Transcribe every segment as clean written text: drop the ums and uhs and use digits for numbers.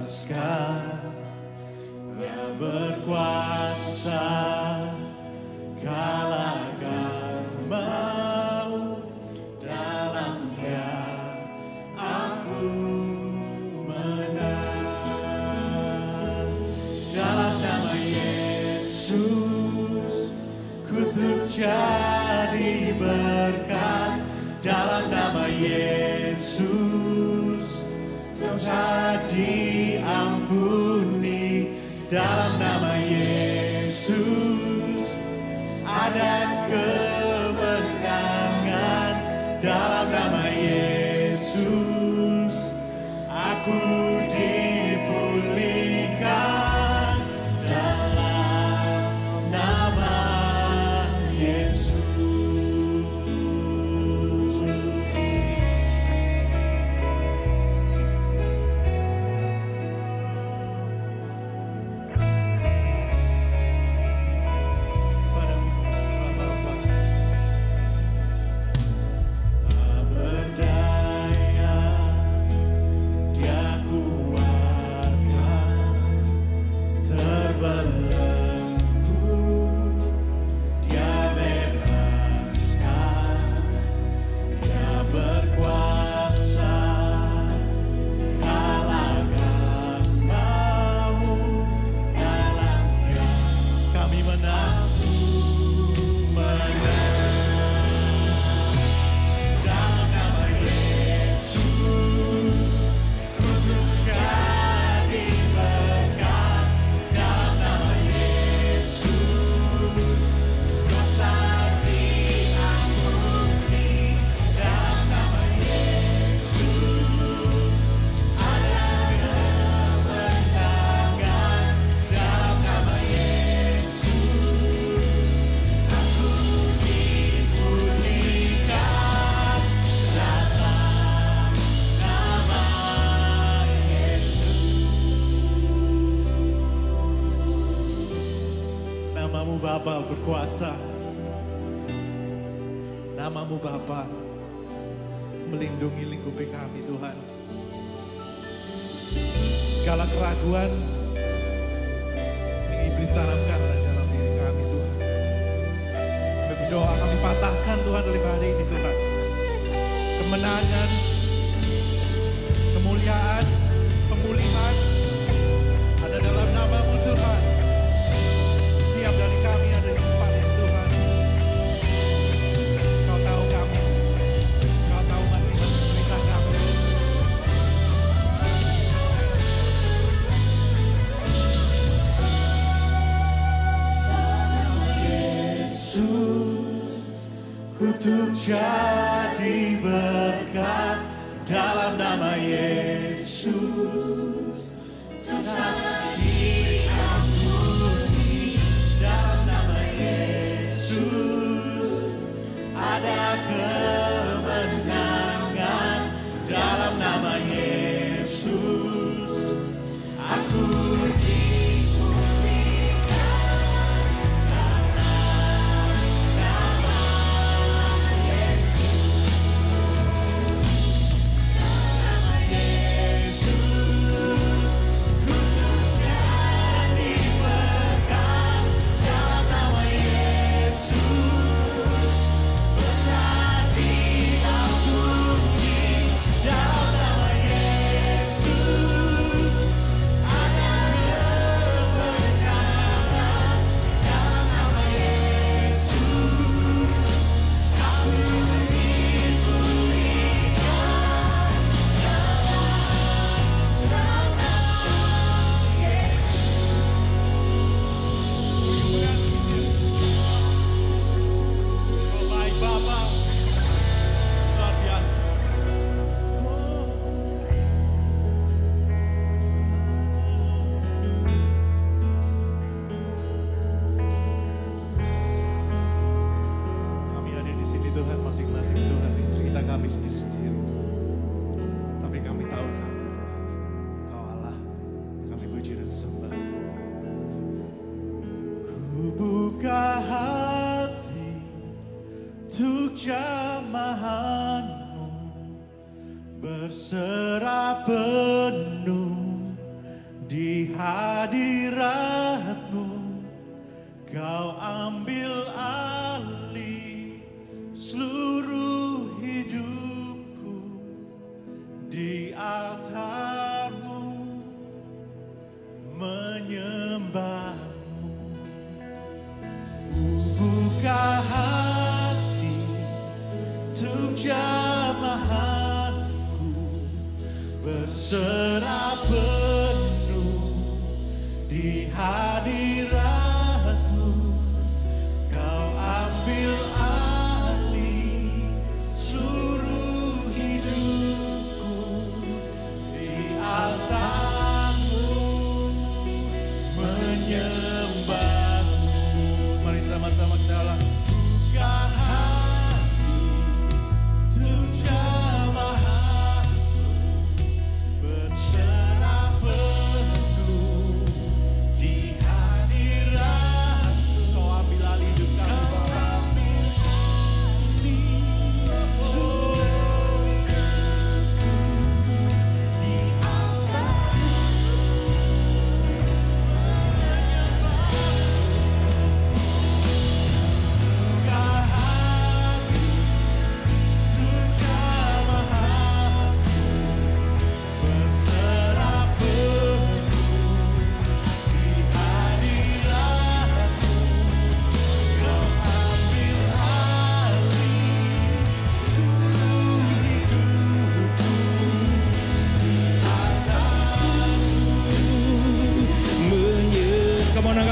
bebaskan, Dia berkuasa kalahkan maut, dalam Dia aku menang. Dalam nama Yesus kutuk jadi berkat, dalam nama Yesus dosa diampuni, dalam nama Yesus ada kemenangan, dalam nama Yesus aku dipulihkan, dalam nama Yesus. Namamu Bapa berkuasa, namamu Bapa melindungi lingkupi kami Tuhan. Segala keraguan yang iblis tanamkan dalam diri kami Tuhan, kami berdoa, kami patahkan Tuhan dalam hari ini Tuhan. Kemenangan, kemuliaan, pemulihan ada dalam namamu Tuhan. Setiap dari kami ada di tempat yang Tuhan. Kau tahu kami, Kau tahu masing-masing cerita kami. Yesus kutuk jadi berkat, dalam nama Yesus dosa diampuni, dalam nama Yesus ada kemenangan, dalam nama Yesus aku dipulihkan, dalam nama Yesus, nama Yesus kutuk jadi berkat, dalam nama Yesus dosa diampuni, dalam nama Yesus ada kemenangan, dalam nama Yesus aku dipulihkan, dalam nama Yesus. Kau baik Bapa, luar biasa. Kami ada di sini Tuhan, masing-masing Tuhan dengan cerita kami sendiri-sendiri. Tapi kami tahu satu Tuhan, Kau Allah yang kami puji dan sembah. Ku buka hati untuk jamahan-Mu, berserah penuh hadirat-Mu Kau ambil alih seluruh hidupku di altar-Mu menyembah-Mu. Ku buka hati untuk jamahanku, berserah penuh di hadirat-Mu. Kau ambil alih seluruh hidupku di altar-Mu menyembah-Mu. Mari sama-sama kita ulang. Buka hati untuk jamahanmu, berserah penuh di hadirat-Mu. Kau ambil alih hidup kami, Bapa.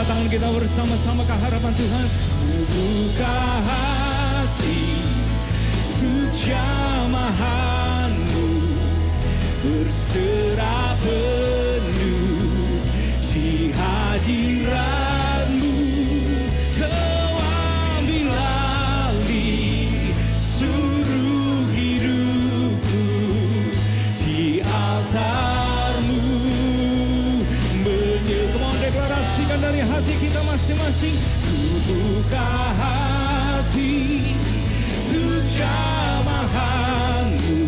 Tangan kita bersama-sama ke hadapan Tuhan. Ku buka hati untuk jamahan-Mu, berserah penuh di hadirat-Mu. Kau ambil alih seluruh hidupku di altar-Mu. Deklarasikan dari hati kita masing-masing. Ku buka hati untuk jamahan-Mu,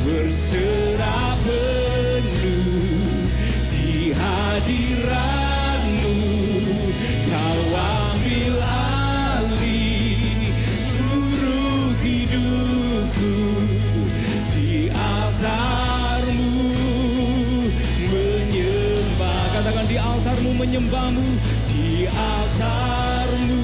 berserah penuh di hadirat-Mu. Kau ambil alih seluruh hidupku di altar-Mu menyembah. Katakan di altar-Mu menyembah-Mu, di altar-Mu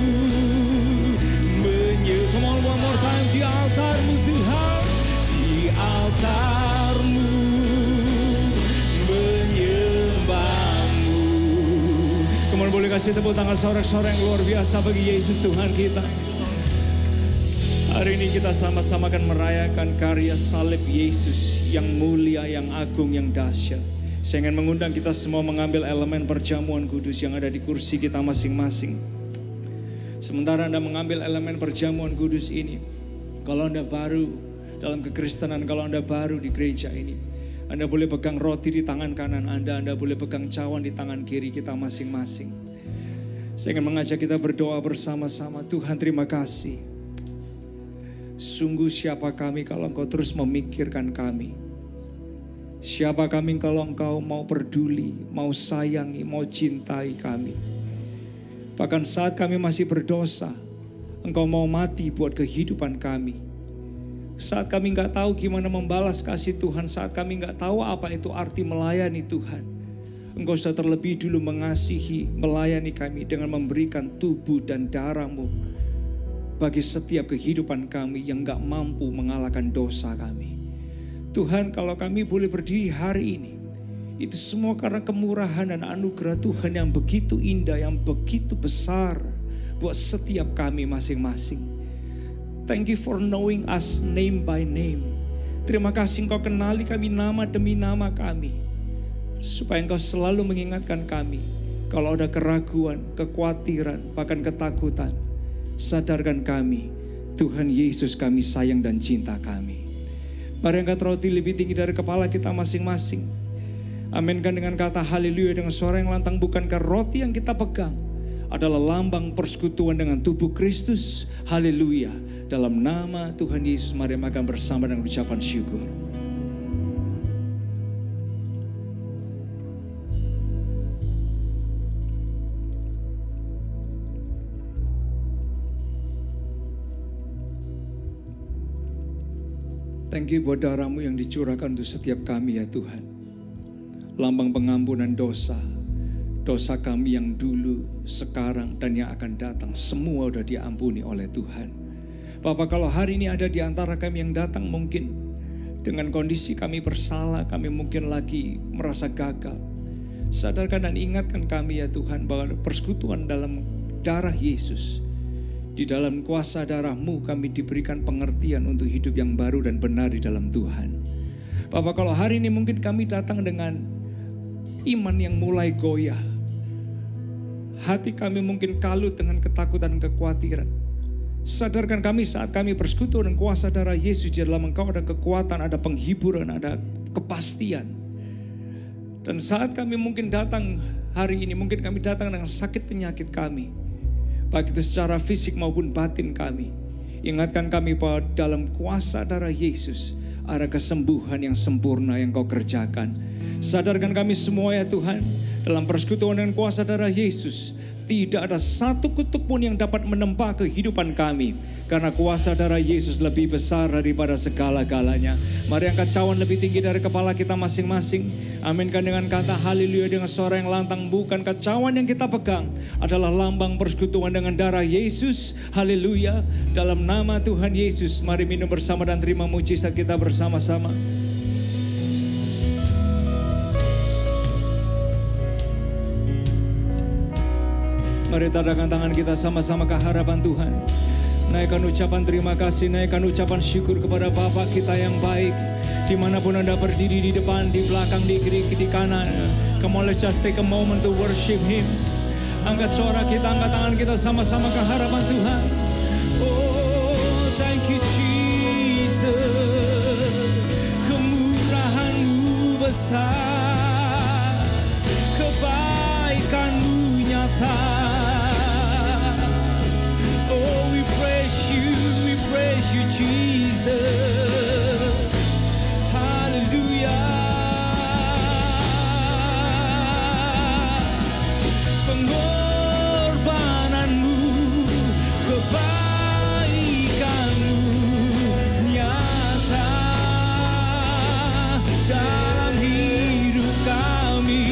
Come on, one more time. Di altar-Mu Tuhan, di altar-Mu menyembah-Mu. Come on, boleh kasih tepuk tangan sorak-sorak yang luar biasa bagi Yesus Tuhan kita. Hari ini kita sama-sama akan merayakan karya salib Yesus yang mulia, yang agung, yang dahsyat. Saya ingin mengundang kita semua mengambil elemen perjamuan kudus yang ada di kursi kita masing-masing. Sementara Anda mengambil elemen perjamuan kudus ini, kalau Anda baru dalam kekristenan, kalau Anda baru di gereja ini, Anda boleh pegang roti di tangan kanan Anda boleh pegang cawan di tangan kiri kita masing-masing. Saya ingin mengajak kita berdoa bersama-sama. Tuhan, terima kasih. Sungguh siapa kami kalau Engkau terus memikirkan kami. Siapa kami kalau Engkau mau peduli, mau sayangi, mau cintai kami. Bahkan saat kami masih berdosa, Engkau mau mati buat kehidupan kami. Saat kami gak tahu gimana membalas kasih Tuhan, saat kami gak tahu apa itu arti melayani Tuhan, Engkau sudah terlebih dulu mengasihi, melayani kami dengan memberikan tubuh dan darah-Mu bagi setiap kehidupan kami yang gak mampu mengalahkan dosa kami. Tuhan, kalau kami boleh berdiri hari ini, itu semua karena kemurahan dan anugerah Tuhan yang begitu indah, yang begitu besar buat setiap kami masing-masing. Thank you for knowing us name by name. Terima kasih Engkau kenali kami nama demi nama kami. Supaya Engkau selalu mengingatkan kami. Kalau ada keraguan, kekhawatiran, bahkan ketakutan, sadarkan kami, Tuhan Yesus kami sayang dan cinta kami. Mari angkat roti lebih tinggi dari kepala kita masing-masing. Aminkan dengan kata haleluya dengan suara yang lantang. Bukankah roti yang kita pegang adalah lambang persekutuan dengan tubuh Kristus? Haleluya. Dalam nama Tuhan Yesus, mari makan bersama dengan ucapan syukur. Thank you buat darah-Mu yang dicurahkan untuk setiap kami ya Tuhan. Lambang pengampunan dosa. Dosa kami yang dulu, sekarang, dan yang akan datang. Semua sudah diampuni oleh Tuhan. Bapak, kalau hari ini ada di antara kami yang datang mungkin dengan kondisi kami bersalah, kami mungkin lagi merasa gagal. Sadarkan dan ingatkan kami ya Tuhan bahwa persekutuan dalam darah Yesus. Di dalam kuasa darah-Mu kami diberikan pengertian untuk hidup yang baru dan benar di dalam Tuhan. Bapak, kalau hari ini mungkin kami datang dengan iman yang mulai goyah. Hati kami mungkin kalut dengan ketakutan dan kekhawatiran. Sadarkan kami saat kami bersekutu dengan kuasa darah Yesus. Di dalam Engkau ada kekuatan, ada penghiburan, ada kepastian. Dan saat kami mungkin datang hari ini, mungkin kami datang dengan sakit penyakit kami. Baik itu secara fisik maupun batin kami. Ingatkan kami bahwa dalam kuasa darah Yesus ada kesembuhan yang sempurna yang Kau kerjakan. Sadarkan kami semua ya Tuhan, dalam persekutuan dengan kuasa darah Yesus, tidak ada satu kutuk pun yang dapat menempa kehidupan kami. Karena kuasa darah Yesus lebih besar daripada segala-galanya. Mari angkat cawan lebih tinggi dari kepala kita masing-masing. Aminkan dengan kata haleluya dengan suara yang lantang. Bukan cawan yang kita pegang adalah lambang persekutuan dengan darah Yesus. Haleluya. Dalam nama Tuhan Yesus, mari minum bersama dan terima mujizat kita bersama-sama. Mari tadakan tangan kita sama-sama ke hadapan Tuhan. Naikkan ucapan terima kasih, naikkan ucapan syukur kepada Bapa kita yang baik. Dimanapun Anda berdiri, di depan, di belakang, di kiri, di kanan. Come on, let's just take a moment to worship Him. Angkat suara kita, angkat tangan kita sama-sama ke hadapan Tuhan. Oh, thank you Jesus. Kemurahan-Mu besar, kebaikan-Mu nyata. Oh, we praise you Jesus. Hallelujah. Pengorbanan-Mu, kebaikan-Mu nyata dalam hidup kami.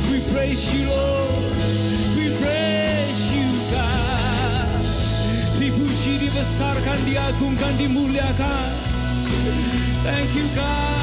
We praise you Lord. Dibesarkan, diagungkan, dimuliakan. Thank you God.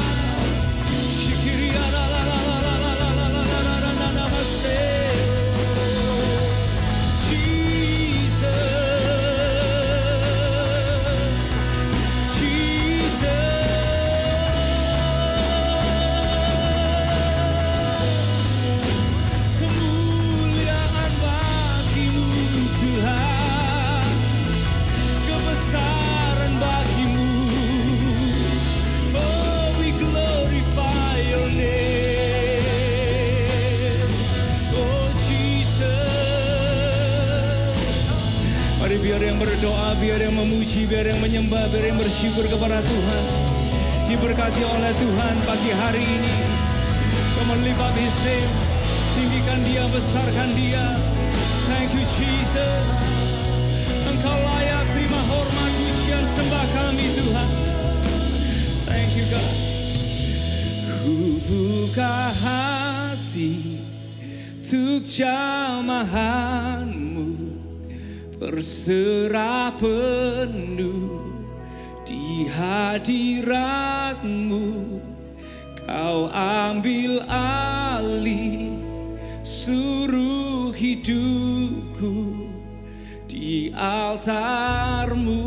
Kemuliaan bagi-Mu Tuhan, kebesaran bagi-Mu. Oh, we glorify your name. Oh Jesus. Mari biar yang berdoa, biar yang memuji, biar yang menyembah, biar yang bersyukur kepada Tuhan diberkati oleh Tuhan pagi hari ini. Come on, lift up His name. Tinggikan Dia, besarkan Dia. Thank you Jesus. Engkau layak terima hormat, pujian, sembah kami Tuhan. Thank you God. Ku buka hati untuk jamahan-Mu, berserah penuh di hadirat-Mu. Kau ambil alih seluruh hidupku. Di altar-Mu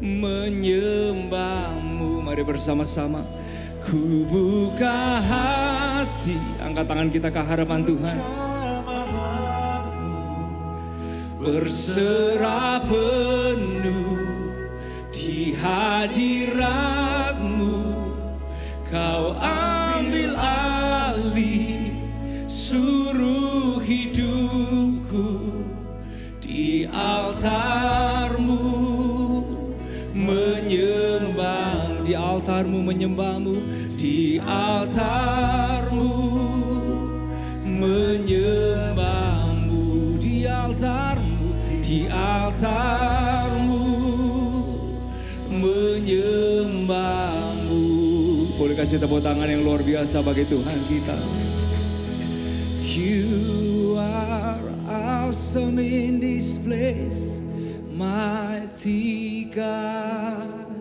menyembah-Mu. Mari bersama-sama. Ku buka hati. Angkat tangan kita ke hadapan Tuhan. Berserah penuh di hadirat-Mu. Kau ambil alih seluruh hidupku. Di altar-Mu menyembah, di altar-Mu menyembah-Mu, di altar-Mu menyembah-Mu, di altar-Mu, di altar-Mu menyembahmu. Boleh kasih tepuk tangan yang luar biasa bagi Tuhan kita. You are awesome in this place, mighty God.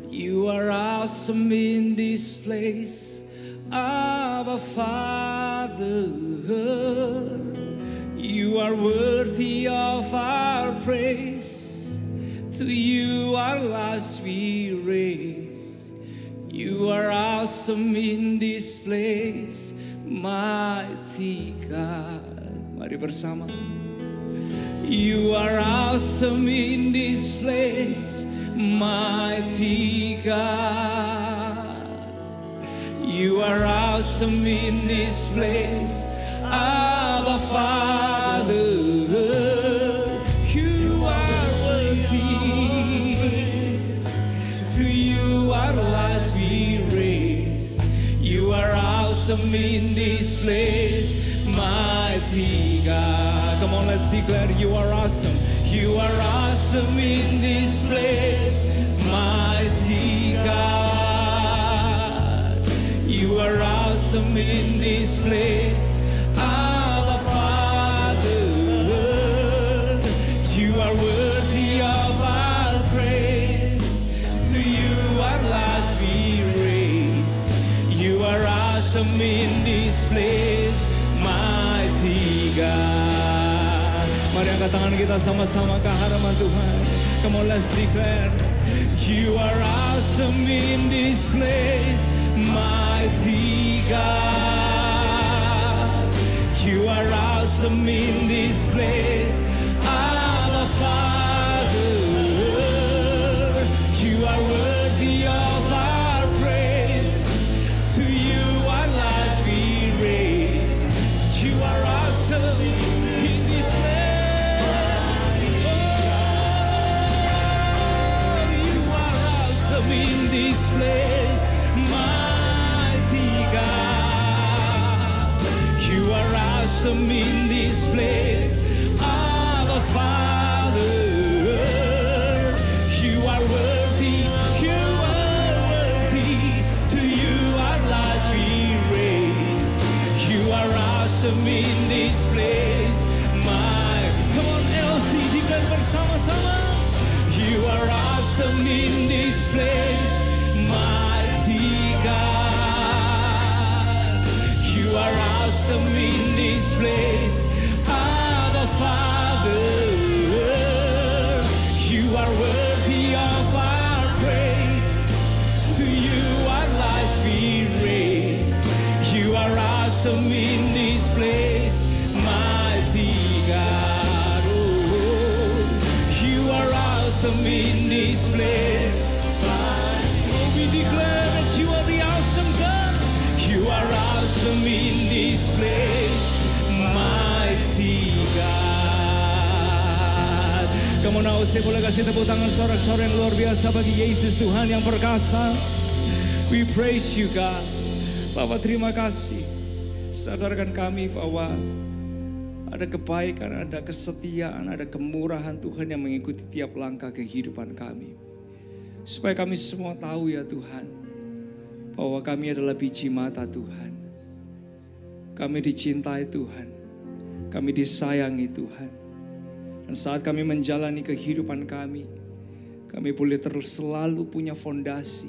You are awesome in this place, Abba Father. You are worthy of our praise. To you our lives we raise. You are awesome in this place, mighty God. Mari bersama. You are awesome in this place, mighty God. You are awesome in this place, Abba Father. You are worthy. To you our lives we raise. You are awesome in this place, mighty God. Come on, let's declare you are awesome. You are awesome in this place, mighty God. You are awesome in this place, Abba Father. You are worthy of our praise. To you our lives we raise. You are awesome in this place, mighty God. Mari angkat tangan kita sama-sama ke hadapan Tuhan. Come on, let's declare. You are awesome in this place, mighty God. You are awesome in this place, Abba Father. You are worthy of our praise. To you our lives we raise. You are awesome in this place. Oh, you are awesome in this place, mighty God. You are awesome in this place, Abba Father. You are worthy, you are worthy. To you our lives we raise. You are awesome in this place, my. Come on, Elsie, declare bersama-sama. You are awesome in this place, mighty God. You are awesome in this place, Abba Father. You are worthy of our praise. To you our lives we raise. You are awesome in this place, mighty God. Oh, you are awesome in this place. Oh, we declare that you are the awesome God. You are awesome in this place, mighty God. Kamu mau saya boleh kasih tepuk tangan sorak-sorai yang luar biasa bagi Yesus Tuhan yang perkasa. We praise you God. Bapak terima kasih. Sadarkan kami bahwa ada kebaikan, ada kesetiaan, ada kemurahan Tuhan yang mengikuti tiap langkah kehidupan kami. Supaya kami semua tahu ya Tuhan, bahwa kami adalah biji mata Tuhan. Kami dicintai Tuhan. Kami disayangi Tuhan. Dan saat kami menjalani kehidupan kami boleh terus selalu punya fondasi,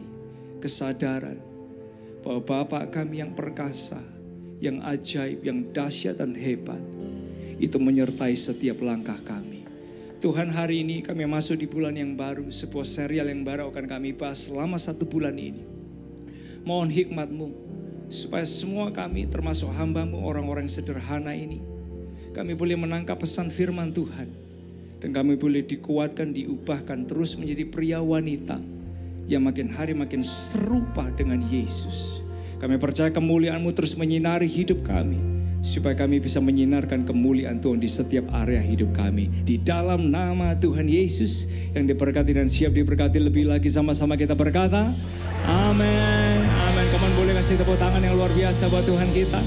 kesadaran bahwa Bapa kami yang perkasa, yang ajaib, yang dahsyat dan hebat, itu menyertai setiap langkah kami. Tuhan, hari ini kami masuk di bulan yang baru, sebuah serial yang baru akan kami bahas selama 1 bulan ini. Mohon hikmat-Mu, supaya semua kami termasuk hamba-Mu, orang-orang sederhana ini, kami boleh menangkap pesan firman Tuhan. Dan kami boleh dikuatkan, diubahkan terus menjadi pria wanita yang makin hari makin serupa dengan Yesus. Kami percaya kemuliaan-Mu terus menyinari hidup kami, supaya kami bisa menyinarkan kemuliaan Tuhan di setiap area hidup kami. Di dalam nama Tuhan Yesus yang diberkati dan siap diberkati lebih lagi, sama-sama kita berkata, amin. Amin. Kamu boleh kasih tepuk tangan yang luar biasa buat Tuhan kita.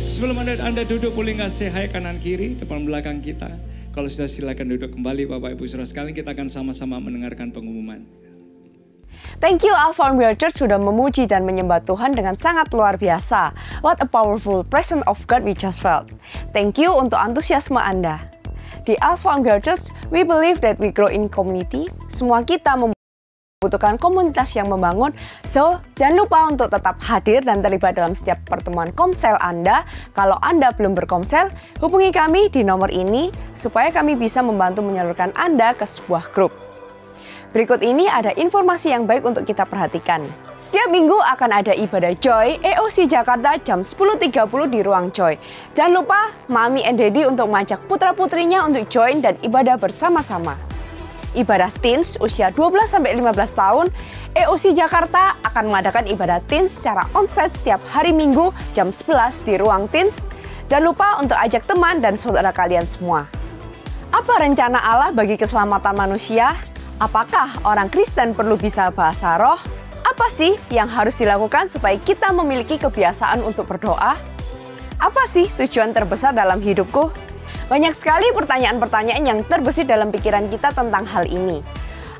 Sebelum Anda duduk, boleh nggak say hi kanan kiri, depan belakang kita. Kalau sudah silakan duduk kembali Bapak Ibu Saudara sekalian, kita akan sama-sama mendengarkan pengumuman. Thank you Alpha Omega Church sudah memuji dan menyembah Tuhan dengan sangat luar biasa. What a powerful presence of God we just felt. Thank you untuk antusiasme Anda. Di Alpha Omega Church, we believe that we grow in community. Semua kita membutuhkan komunitas yang membangun. So, jangan lupa untuk tetap hadir dan terlibat dalam setiap pertemuan komsel Anda. Kalau Anda belum berkomsel, hubungi kami di nomor ini supaya kami bisa membantu menyalurkan Anda ke sebuah grup. Berikut ini ada informasi yang baik untuk kita perhatikan. Setiap minggu akan ada ibadah Joy EOC Jakarta jam 10.30 di Ruang Joy. Jangan lupa Mami and Daddy untuk mengajak putra-putrinya untuk join dan ibadah bersama-sama. Ibadah teens usia 12-15 tahun, EOC Jakarta akan mengadakan ibadah teens secara onsite setiap hari Minggu jam 11 di Ruang Teens. Jangan lupa untuk ajak teman dan saudara kalian semua. Apa rencana Allah bagi keselamatan manusia? Apakah orang Kristen perlu bisa bahasa roh? Apa sih yang harus dilakukan supaya kita memiliki kebiasaan untuk berdoa? Apa sih tujuan terbesar dalam hidupku? Banyak sekali pertanyaan-pertanyaan yang terbesit dalam pikiran kita tentang hal ini.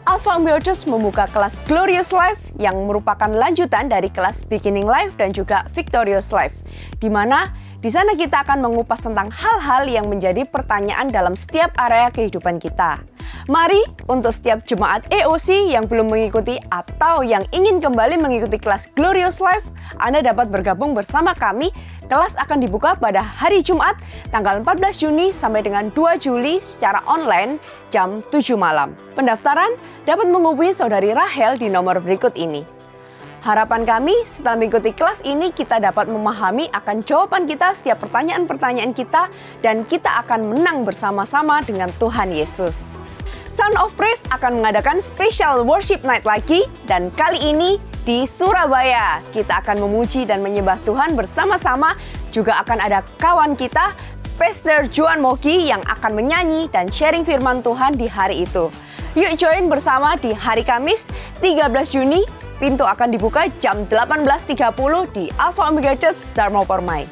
Alpha Omega Church membuka kelas Glorious Life yang merupakan lanjutan dari kelas Beginning Life dan juga Victorious Life, di mana di sana kita akan mengupas tentang hal-hal yang menjadi pertanyaan dalam setiap area kehidupan kita. Mari untuk setiap jemaat EOC yang belum mengikuti atau yang ingin kembali mengikuti kelas Glorious Life, Anda dapat bergabung bersama kami. Kelas akan dibuka pada hari Jumat tanggal 14 Juni sampai dengan 2 Juli secara online jam 7 malam. Pendaftaran dapat menghubungi Saudari Rahel di nomor berikut ini. Harapan kami setelah mengikuti kelas ini kita dapat memahami akan jawaban kita setiap pertanyaan-pertanyaan kita dan kita akan menang bersama-sama dengan Tuhan Yesus. Sound of Praise akan mengadakan special worship night lagi dan kali ini di Surabaya. Kita akan memuji dan menyembah Tuhan bersama-sama. Juga akan ada kawan kita, Pastor Juan Mogi yang akan menyanyi dan sharing firman Tuhan di hari itu. Yuk join bersama di hari Kamis 13 Juni. Pintu akan dibuka jam 18.30 di Alpha Omega Church Dharma Permai.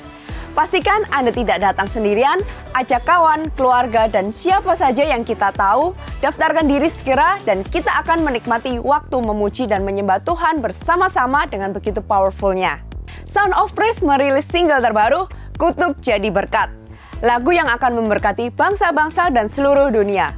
Pastikan Anda tidak datang sendirian, ajak kawan, keluarga, dan siapa saja yang kita tahu, daftarkan diri segera dan kita akan menikmati waktu memuji dan menyembah Tuhan bersama-sama dengan begitu powerfulnya. Sound of Praise merilis single terbaru, Kutub Jadi Berkat, lagu yang akan memberkati bangsa-bangsa dan seluruh dunia.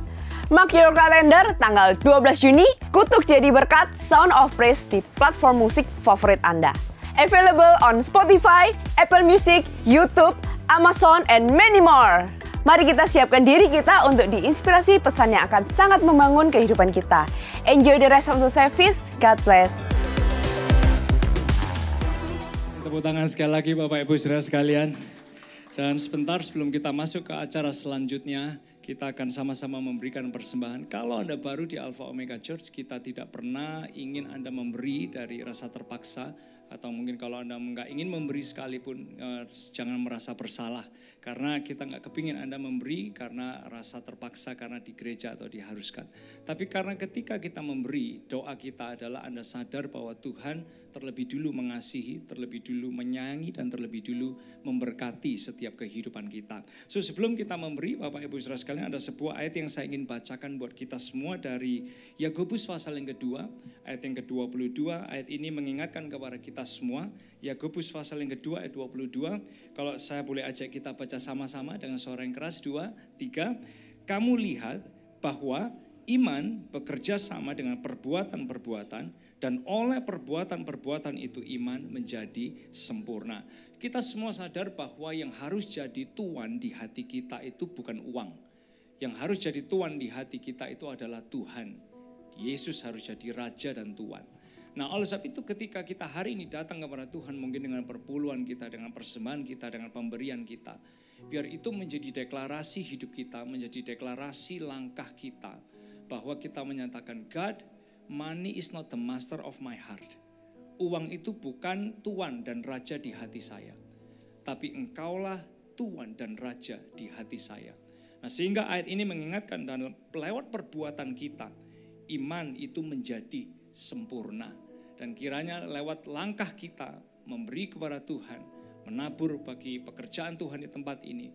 Mark your calendar tanggal 12 Juni, Kutuk Jadi Berkat Sound of Praise di platform musik favorit Anda. Available on Spotify, Apple Music, YouTube, Amazon, and many more. Mari kita siapkan diri kita untuk diinspirasi pesan yang akan sangat membangun kehidupan kita. Enjoy the rest of the service. God bless. Tepuk tangan sekali lagi Bapak Ibu Saudara sekalian. Dan sebentar sebelum kita masuk ke acara selanjutnya, kita akan sama-sama memberikan persembahan. Kalau Anda baru di Alpha Omega Church, kita tidak pernah ingin Anda memberi dari rasa terpaksa. Atau mungkin kalau Anda nggak ingin memberi sekalipun, jangan merasa bersalah. Karena kita nggak kepingin Anda memberi karena rasa terpaksa, karena di gereja atau diharuskan. Tapi karena ketika kita memberi, doa kita adalah Anda sadar bahwa Tuhan terlebih dulu mengasihi, terlebih dulu menyayangi, dan terlebih dulu memberkati setiap kehidupan kita. So sebelum kita memberi, Bapak Ibu Saudara sekalian, ada sebuah ayat yang saya ingin bacakan buat kita semua dari Yakobus pasal yang kedua, ayat yang ke-22. Ayat ini mengingatkan kepada kita semua, Yakobus pasal yang kedua ayat 22. Kalau saya boleh ajak kita baca sama-sama dengan suara yang keras, 2, 3. Kamu lihat bahwa iman bekerja sama dengan perbuatan-perbuatan, dan oleh perbuatan-perbuatan itu iman menjadi sempurna. Kita semua sadar bahwa yang harus jadi tuan di hati kita itu bukan uang. Yang harus jadi tuan di hati kita itu adalah Tuhan. Yesus harus jadi raja dan tuan. Nah, oleh sebab itu ketika kita hari ini datang kepada Tuhan, mungkin dengan perpuluhan kita, dengan persembahan kita, dengan pemberian kita, biar itu menjadi deklarasi hidup kita, menjadi deklarasi langkah kita, bahwa kita menyatakan, God, money is not the master of my heart. Uang itu bukan tuan dan raja di hati saya, tapi engkaulah tuan dan raja di hati saya. Nah, sehingga ayat ini mengingatkan dan lewat perbuatan kita, iman itu menjadi sempurna. Dan kiranya lewat langkah kita memberi kepada Tuhan, menabur bagi pekerjaan Tuhan di tempat ini,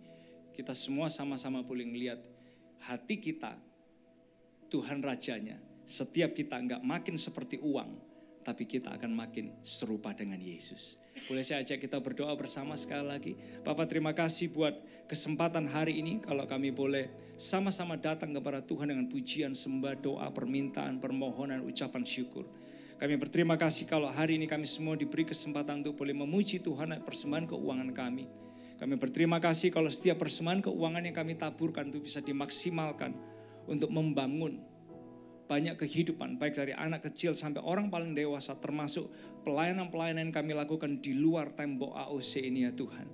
kita semua sama-sama boleh melihat hati kita, Tuhan Rajanya, setiap kita enggak makin seperti uang, tapi kita akan makin serupa dengan Yesus. Boleh saya ajak kita berdoa bersama sekali lagi. Bapak, terima kasih buat kesempatan hari ini. Kalau kami boleh sama-sama datang kepada Tuhan dengan pujian, sembah, doa, permintaan, permohonan, ucapan syukur. Kami berterima kasih kalau hari ini kami semua diberi kesempatan untuk boleh memuji Tuhan atas persembahan keuangan kami. Kami berterima kasih kalau setiap persembahan keuangan yang kami taburkan itu bisa dimaksimalkan untuk membangun banyak kehidupan, baik dari anak kecil sampai orang paling dewasa, termasuk pelayanan-pelayanan yang kami lakukan di luar tembok AOC ini ya Tuhan.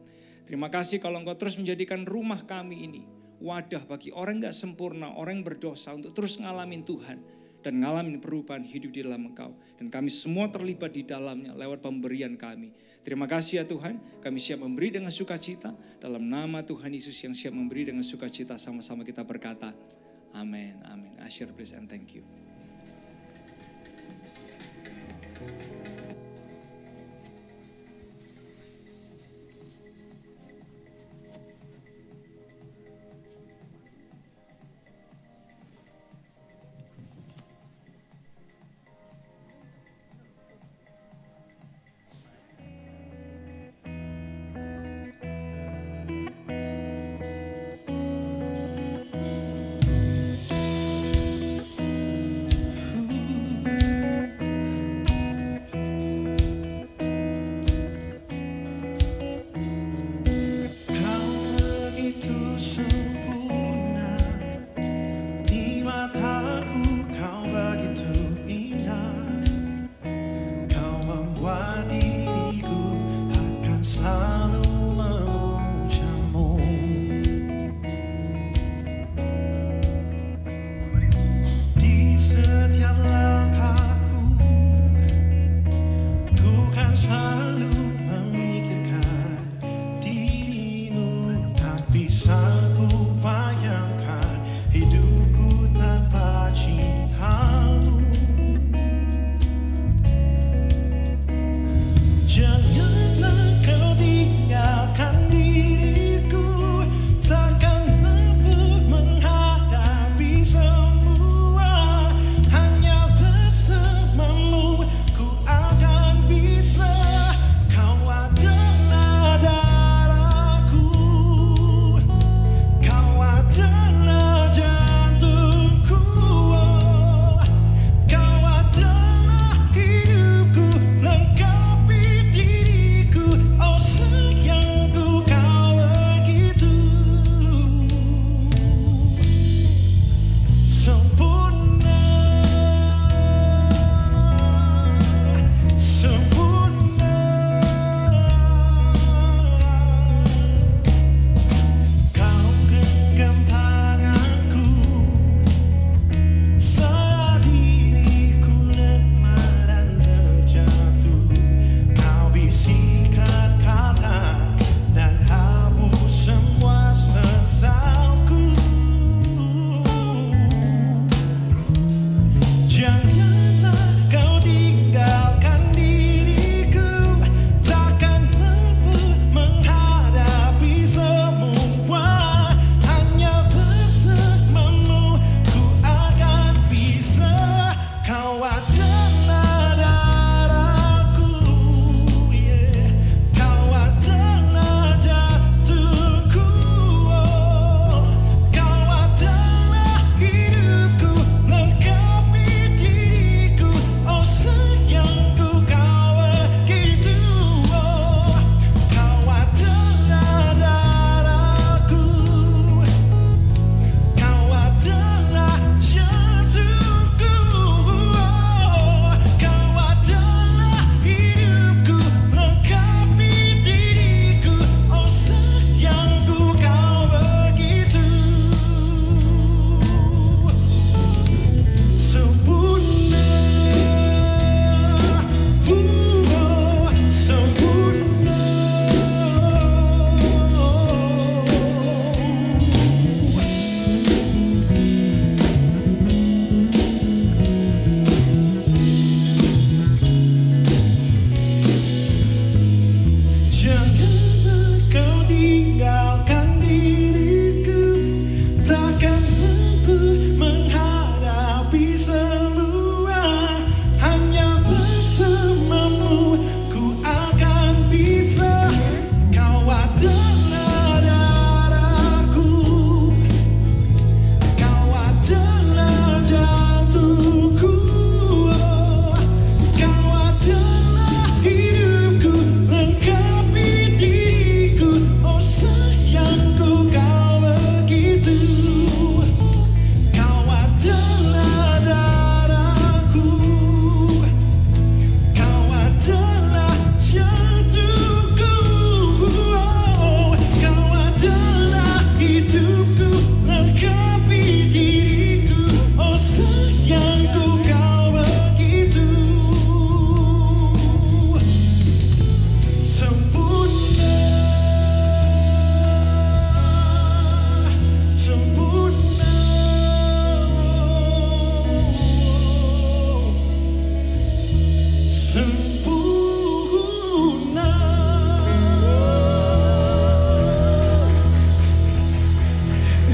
Terima kasih kalau Engkau terus menjadikan rumah kami ini wadah bagi orang gak sempurna, orang yang berdosa untuk terus ngalamin Tuhan dan ngalamin perubahan hidup di dalam Engkau. Dan kami semua terlibat di dalamnya lewat pemberian kami. Terima kasih ya Tuhan, kami siap memberi dengan sukacita. Dalam nama Tuhan Yesus yang siap memberi dengan sukacita, sama-sama kita berkata, amin, amin. Asher, please and thank you.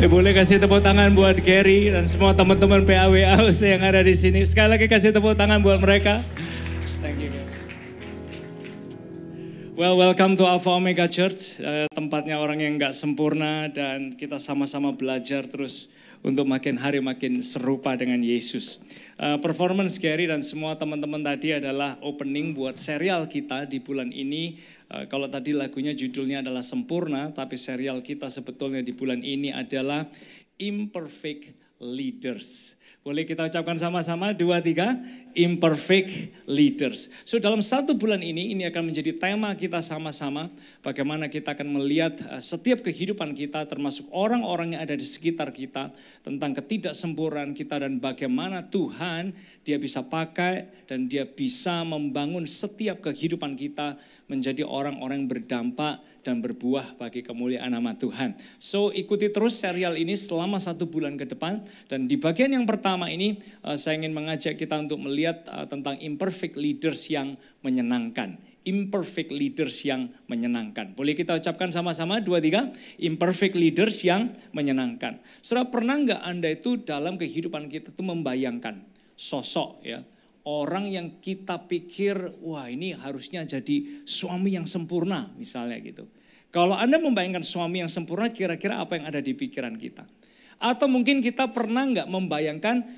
Boleh kasih tepuk tangan buat Gary dan semua teman-teman PAW Aus yang ada di sini. Sekali lagi kasih tepuk tangan buat mereka. Thank you. Well, welcome to Alpha Omega Church. Tempatnya orang yang nggak sempurna dan kita sama-sama belajar terus untuk makin hari makin serupa dengan Yesus. Performance Gary dan semua teman-teman tadi adalah opening buat serial kita di bulan ini. Kalau tadi lagunya judulnya adalah Sempurna, tapi serial kita sebetulnya di bulan ini adalah Imperfect Leaders. Boleh kita ucapkan sama-sama, 2, 3, Imperfect Leaders. So dalam 1 bulan ini akan menjadi tema kita sama-sama. Bagaimana kita akan melihat setiap kehidupan kita, termasuk orang-orang yang ada di sekitar kita, tentang ketidaksempurnaan kita dan bagaimana Tuhan dia bisa pakai dan dia bisa membangun setiap kehidupan kita menjadi orang-orang yang berdampak dan berbuah bagi kemuliaan nama Tuhan. So ikuti terus serial ini selama 1 bulan ke depan. Dan di bagian yang pertama ini saya ingin mengajak kita untuk melihat tentang imperfect leaders yang menyenangkan. Imperfect leaders yang menyenangkan. Boleh kita ucapkan sama-sama 2, 3, imperfect leaders yang menyenangkan. Saudara, pernah nggak Anda itu dalam kehidupan kita itu membayangkan sosok ya, orang yang kita pikir, wah ini harusnya jadi suami yang sempurna misalnya gitu. Kalau Anda membayangkan suami yang sempurna, kira-kira apa yang ada di pikiran kita? Atau mungkin kita pernah nggak membayangkan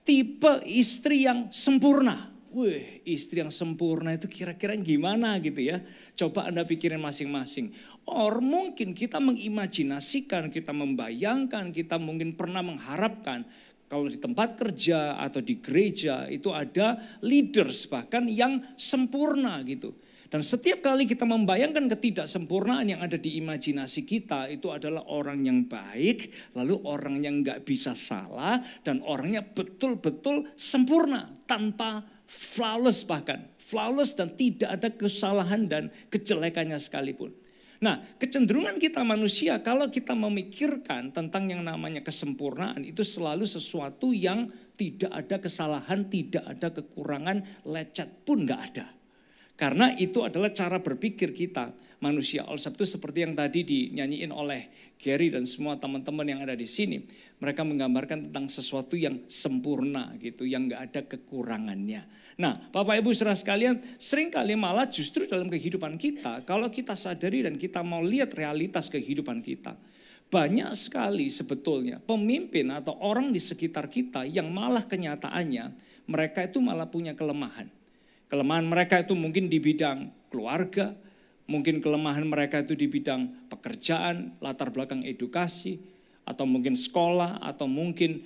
tipe istri yang sempurna? Wih, istri yang sempurna itu kira-kira gimana gitu ya. Coba Anda pikirin masing-masing. Or mungkin kita mengimajinasikan, kita membayangkan, kita mungkin pernah mengharapkan kalau di tempat kerja atau di gereja itu ada leaders bahkan yang sempurna gitu. Dan setiap kali kita membayangkan ketidaksempurnaan yang ada di imajinasi kita itu adalah orang yang baik, lalu orang yang gak bisa salah dan orangnya betul-betul sempurna tanpa flawless bahkan. Flawless dan tidak ada kesalahan dan kejelekannya sekalipun. Nah, kecenderungan kita manusia kalau kita memikirkan tentang yang namanya kesempurnaan itu selalu sesuatu yang tidak ada kesalahan, tidak ada kekurangan, lecet pun gak ada. Karena itu adalah cara berpikir kita manusia. Oleh sebab itu seperti yang tadi dinyanyiin oleh Gary dan semua teman-teman yang ada di sini. Mereka menggambarkan tentang sesuatu yang sempurna gitu, yang gak ada kekurangannya. Nah, Bapak Ibu saudara sekalian, seringkali malah justru dalam kehidupan kita, kalau kita sadari dan kita mau lihat realitas kehidupan kita, banyak sekali sebetulnya pemimpin atau orang di sekitar kita yang malah kenyataannya mereka itu malah punya kelemahan. Kelemahan mereka itu mungkin di bidang keluarga, mungkin kelemahan mereka itu di bidang pekerjaan, latar belakang edukasi, atau mungkin sekolah, atau mungkin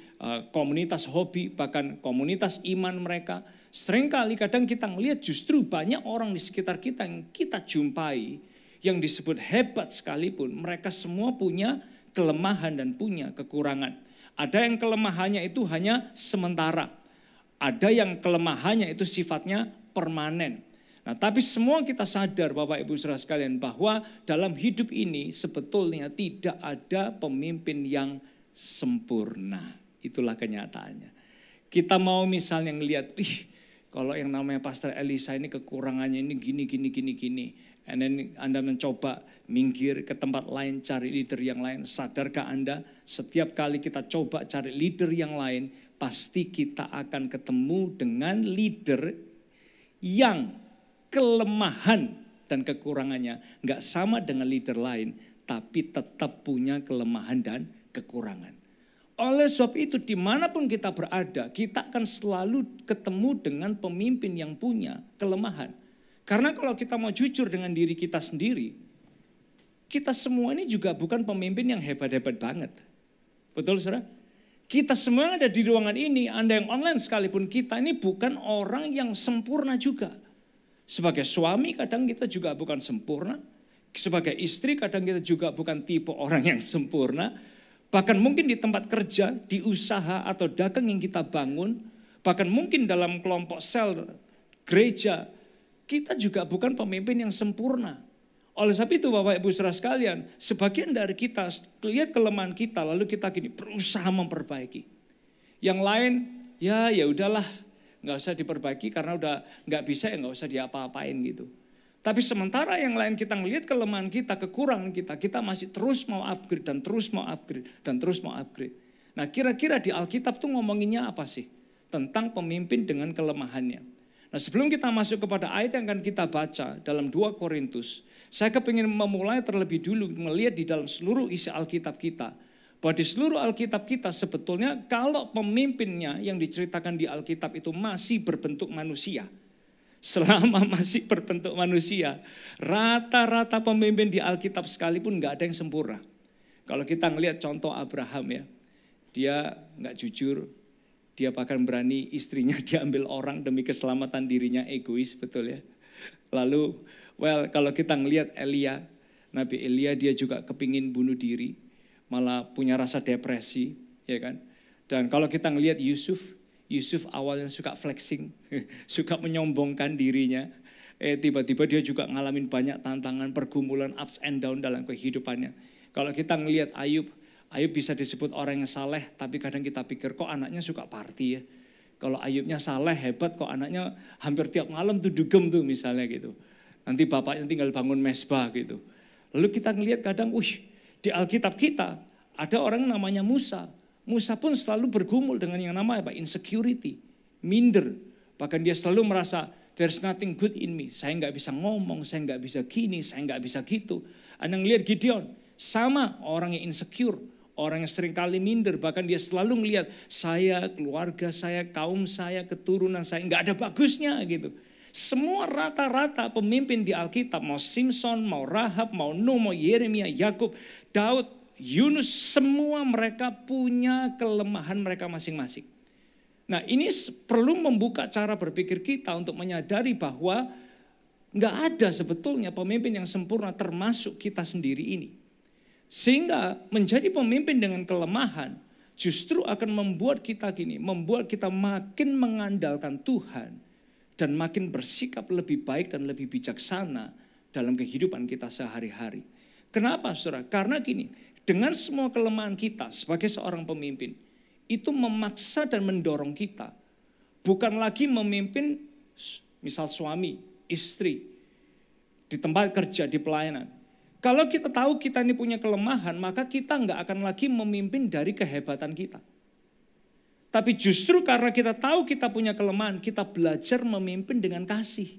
komunitas hobi, bahkan komunitas iman mereka. Seringkali kadang kita melihat justru banyak orang di sekitar kita yang kita jumpai, yang disebut hebat sekalipun, mereka semua punya kelemahan dan punya kekurangan. Ada yang kelemahannya itu hanya sementara, ada yang kelemahannya itu sifatnya permanen. Nah, tapi semua kita sadar Bapak Ibu saudara sekalian bahwa dalam hidup ini sebetulnya tidak ada pemimpin yang sempurna. Itulah kenyataannya. Kita mau misalnya ngelihat, kalau yang namanya Pastor Elisa ini kekurangannya ini gini. And then Anda mencoba minggir ke tempat lain, cari leader yang lain. Sadarkah Anda setiap kali kita coba cari leader yang lain, pasti kita akan ketemu dengan leader yang kelemahan dan kekurangannya nggak sama dengan leader lain, tapi tetap punya kelemahan dan kekurangan. Oleh sebab itu dimanapun kita berada, kita akan selalu ketemu dengan pemimpin yang punya kelemahan. Karena kalau kita mau jujur dengan diri kita sendiri, kita semua ini juga bukan pemimpin yang hebat-hebat banget. Betul saudara? Kita semua yang ada di ruangan ini, Anda yang online sekalipun, kita ini bukan orang yang sempurna juga. Sebagai suami kadang kita juga bukan sempurna. Sebagai istri kadang kita juga bukan tipe orang yang sempurna. Bahkan mungkin di tempat kerja, di usaha atau dagang yang kita bangun. Bahkan mungkin dalam kelompok sel gereja, kita juga bukan pemimpin yang sempurna. Oleh sebab itu Bapak Ibu saudara sekalian, sebagian dari kita lihat kelemahan kita lalu kita berusaha memperbaiki. Yang lain ya udahlah, nggak usah diperbaiki karena udah nggak bisa ya nggak usah diapa-apain gitu. Tapi sementara yang lain kita ngelihat kelemahan kita, kekurangan kita, kita masih terus mau upgrade dan terus mau upgrade dan terus mau upgrade. Nah kira-kira di Alkitab tuh ngomonginnya apa sih? Tentang pemimpin dengan kelemahannya. Nah sebelum kita masuk kepada ayat yang akan kita baca dalam 2 Korintus, saya kepingin memulai terlebih dulu melihat di dalam seluruh isi Alkitab kita. Bahwa di seluruh Alkitab kita sebetulnya kalau pemimpinnya yang diceritakan di Alkitab itu masih berbentuk manusia. Selama masih berbentuk manusia, rata-rata pemimpin di Alkitab sekalipun gak ada yang sempurna. Kalau kita ngelihat contoh Abraham ya, dia gak jujur, dia bahkan berani istrinya diambil orang demi keselamatan dirinya, egois betul ya. Lalu kalau kita ngelihat Elia, Nabi Elia dia juga kepingin bunuh diri, malah punya rasa depresi ya kan. Dan kalau kita ngelihat Yusuf awalnya suka flexing, suka menyombongkan dirinya. Tiba-tiba dia juga ngalamin banyak tantangan, pergumulan, ups and down dalam kehidupannya. Kalau kita ngelihat Ayub bisa disebut orang yang saleh, tapi kadang kita pikir kok anaknya suka party ya. Kalau Ayubnya saleh, hebat, kok anaknya hampir tiap malam tuh dugem tuh misalnya gitu. Nanti bapaknya tinggal bangun mesbah gitu. Lalu kita ngelihat kadang, di Alkitab kita ada orang namanya Musa. Musa pun selalu bergumul dengan yang namanya insecurity, minder. Bahkan dia selalu merasa there's nothing good in me. Saya nggak bisa ngomong, saya nggak bisa gini, saya nggak bisa gitu. Anda ngelihat Gideon, sama orang yang insecure, orang yang seringkali minder. Bahkan dia selalu ngelihat saya, keluarga saya, kaum saya, keturunan saya nggak ada bagusnya gitu. Semua rata-rata pemimpin di Alkitab, mau Simpson, mau Rahab, mau Nuh, mau Yeremia, Yakub, Daud, Yunus, semua mereka punya kelemahan mereka masing-masing. Nah ini perlu membuka cara berpikir kita untuk menyadari bahwa nggak ada sebetulnya pemimpin yang sempurna termasuk kita sendiri ini. Sehingga menjadi pemimpin dengan kelemahan justru akan membuat kita makin mengandalkan Tuhan dan makin bersikap lebih baik dan lebih bijaksana dalam kehidupan kita sehari-hari. Kenapa saudara? Karena gini, dengan semua kelemahan kita sebagai seorang pemimpin, itu memaksa dan mendorong kita. Bukan lagi memimpin misal suami, istri, di tempat kerja, di pelayanan. Kalau kita tahu kita ini punya kelemahan, maka kita nggak akan lagi memimpin dari kehebatan kita. Tapi justru karena kita tahu kita punya kelemahan, kita belajar memimpin dengan kasih.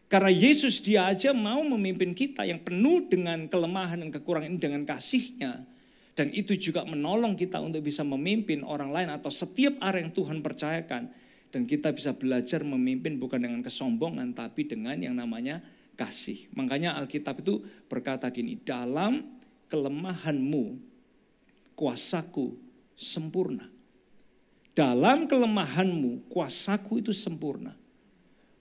Karena Yesus dia aja mau memimpin kita yang penuh dengan kelemahan dan kekurangan ini dengan kasih-Nya. Dan itu juga menolong kita untuk bisa memimpin orang lain atau setiap area yang Tuhan percayakan. Dan kita bisa belajar memimpin bukan dengan kesombongan tapi dengan yang namanya kasih. Makanya Alkitab itu berkata gini, dalam kelemahanmu kuasaku sempurna. Dalam kelemahanmu kuasaku itu sempurna.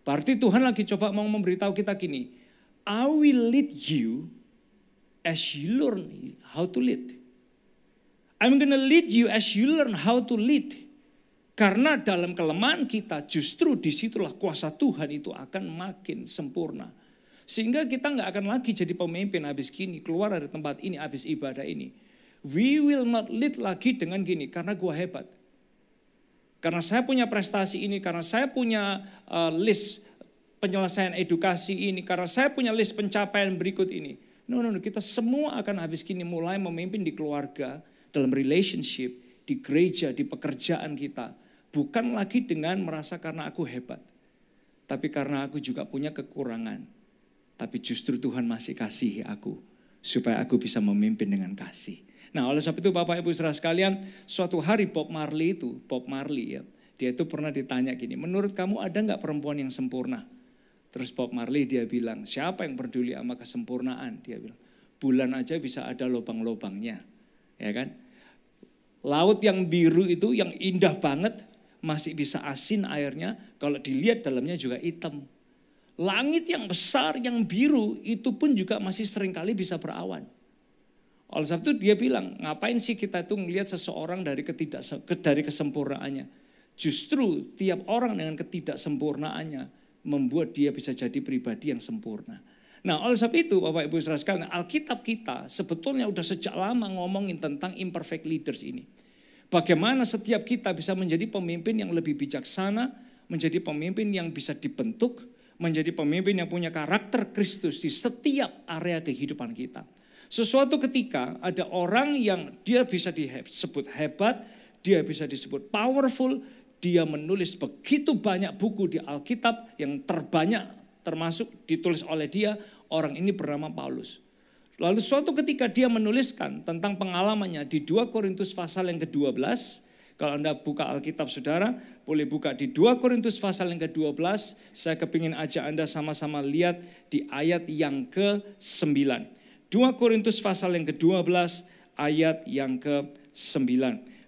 Berarti Tuhan lagi coba mau memberitahu kita gini, I will lead you as you learn how to lead. I'm gonna lead you as you learn how to lead. Karena dalam kelemahan kita justru disitulah kuasa Tuhan itu akan makin sempurna. Sehingga kita nggak akan lagi jadi pemimpin habis gini, keluar dari tempat ini, habis ibadah ini. We will not lead lagi dengan gini, karena gua hebat. Karena saya punya prestasi ini, karena saya punya list penyelesaian edukasi ini, karena saya punya list pencapaian berikut ini. No, kita semua akan habis gini mulai memimpin di keluarga, dalam relationship, di gereja, di pekerjaan kita. Bukan lagi dengan merasa karena aku hebat, tapi karena aku juga punya kekurangan. Tapi justru Tuhan masih kasih aku, supaya aku bisa memimpin dengan kasih. Nah oleh sebab itu Bapak Ibu Saudara sekalian, suatu hari Bob Marley ya, dia itu pernah ditanya gini, menurut kamu ada nggak perempuan yang sempurna? Terus Bob Marley dia bilang, siapa yang peduli sama kesempurnaan? Dia bilang, bulan aja bisa ada lubang-lubangnya, ya kan? Laut yang biru itu yang indah banget, masih bisa asin airnya, kalau dilihat dalamnya juga hitam. Langit yang besar, yang biru, itu pun juga masih seringkali bisa berawan. Oleh sebab itu dia bilang, ngapain sih kita itu ngelihat seseorang dari kesempurnaannya. Justru tiap orang dengan ketidaksempurnaannya membuat dia bisa jadi pribadi yang sempurna. Nah oleh sebab itu Bapak Ibu Saudara sekalian, Alkitab kita sebetulnya udah sejak lama ngomongin tentang imperfect leaders ini. Bagaimana setiap kita bisa menjadi pemimpin yang lebih bijaksana, menjadi pemimpin yang bisa dibentuk, menjadi pemimpin yang punya karakter Kristus di setiap area kehidupan kita. Sesuatu ketika ada orang yang dia bisa disebut hebat, dia bisa disebut powerful, dia menulis begitu banyak buku di Alkitab yang terbanyak termasuk ditulis oleh dia, orang ini bernama Paulus. Lalu suatu ketika dia menuliskan tentang pengalamannya di 2 Korintus pasal yang ke-12. Kalau Anda buka Alkitab saudara, boleh buka di 2 Korintus pasal yang ke-12. Saya kepingin ajak Anda sama-sama lihat di ayat yang ke-9. 2 Korintus pasal yang ke-12 ayat yang ke-9.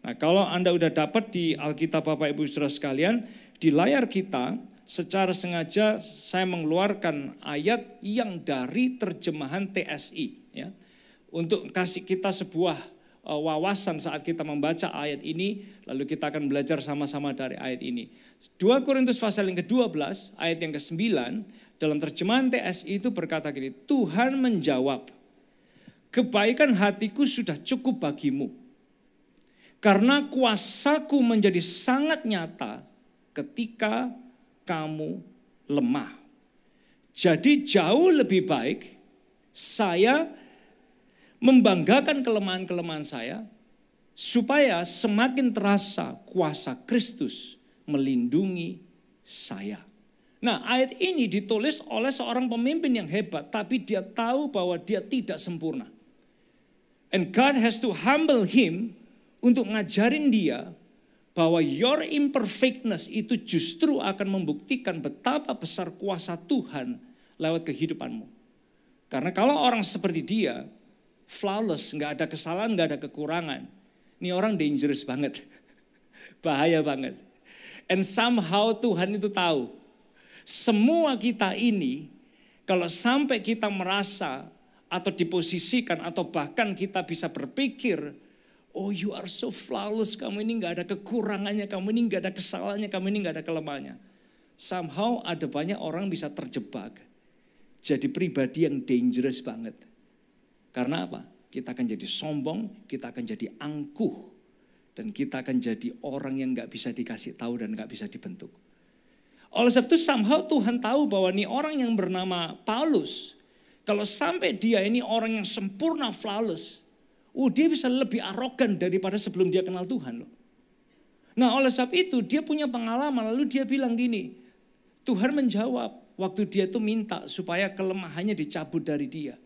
Nah, kalau Anda udah dapat di Alkitab Bapak Ibu Saudara sekalian, di layar kita secara sengaja saya mengeluarkan ayat yang dari terjemahan TSI ya. Untuk kasih kita sebuah wawasan saat kita membaca ayat ini, lalu kita akan belajar sama-sama dari ayat ini. 2 Korintus pasal yang ke-12 ayat yang ke-9 dalam terjemahan TSI itu berkata gini, Tuhan menjawab, kebaikan hatiku sudah cukup bagimu, karena kuasaku menjadi sangat nyata ketika kamu lemah. Jadi jauh lebih baik saya membanggakan kelemahan-kelemahan saya, supaya semakin terasa kuasa Kristus melindungi saya. Nah, ayat ini ditulis oleh seorang pemimpin yang hebat, tapi dia tahu bahwa dia tidak sempurna. And God has to humble him untuk ngajarin dia bahwa your imperfectness itu justru akan membuktikan betapa besar kuasa Tuhan lewat kehidupanmu. Karena kalau orang seperti dia, flawless, nggak ada kesalahan, nggak ada kekurangan. Ini orang dangerous banget, bahaya banget. And somehow Tuhan itu tahu, semua kita ini, kalau sampai kita merasa atau diposisikan atau bahkan kita bisa berpikir, oh you are so flawless, kamu ini nggak ada kekurangannya, kamu ini nggak ada kesalahannya, kamu ini nggak ada kelemahannya. Somehow ada banyak orang bisa terjebak, jadi pribadi yang dangerous banget. Karena apa? Kita akan jadi sombong, kita akan jadi angkuh, dan kita akan jadi orang yang gak bisa dikasih tahu dan gak bisa dibentuk. Oleh sebab itu somehow Tuhan tahu bahwa ini orang yang bernama Paulus, kalau sampai dia ini orang yang sempurna flawless, dia bisa lebih arogan daripada sebelum dia kenal Tuhan loh. Nah oleh sebab itu dia punya pengalaman, lalu dia bilang gini, Tuhan menjawab waktu dia tuh minta supaya kelemahannya dicabut dari dia.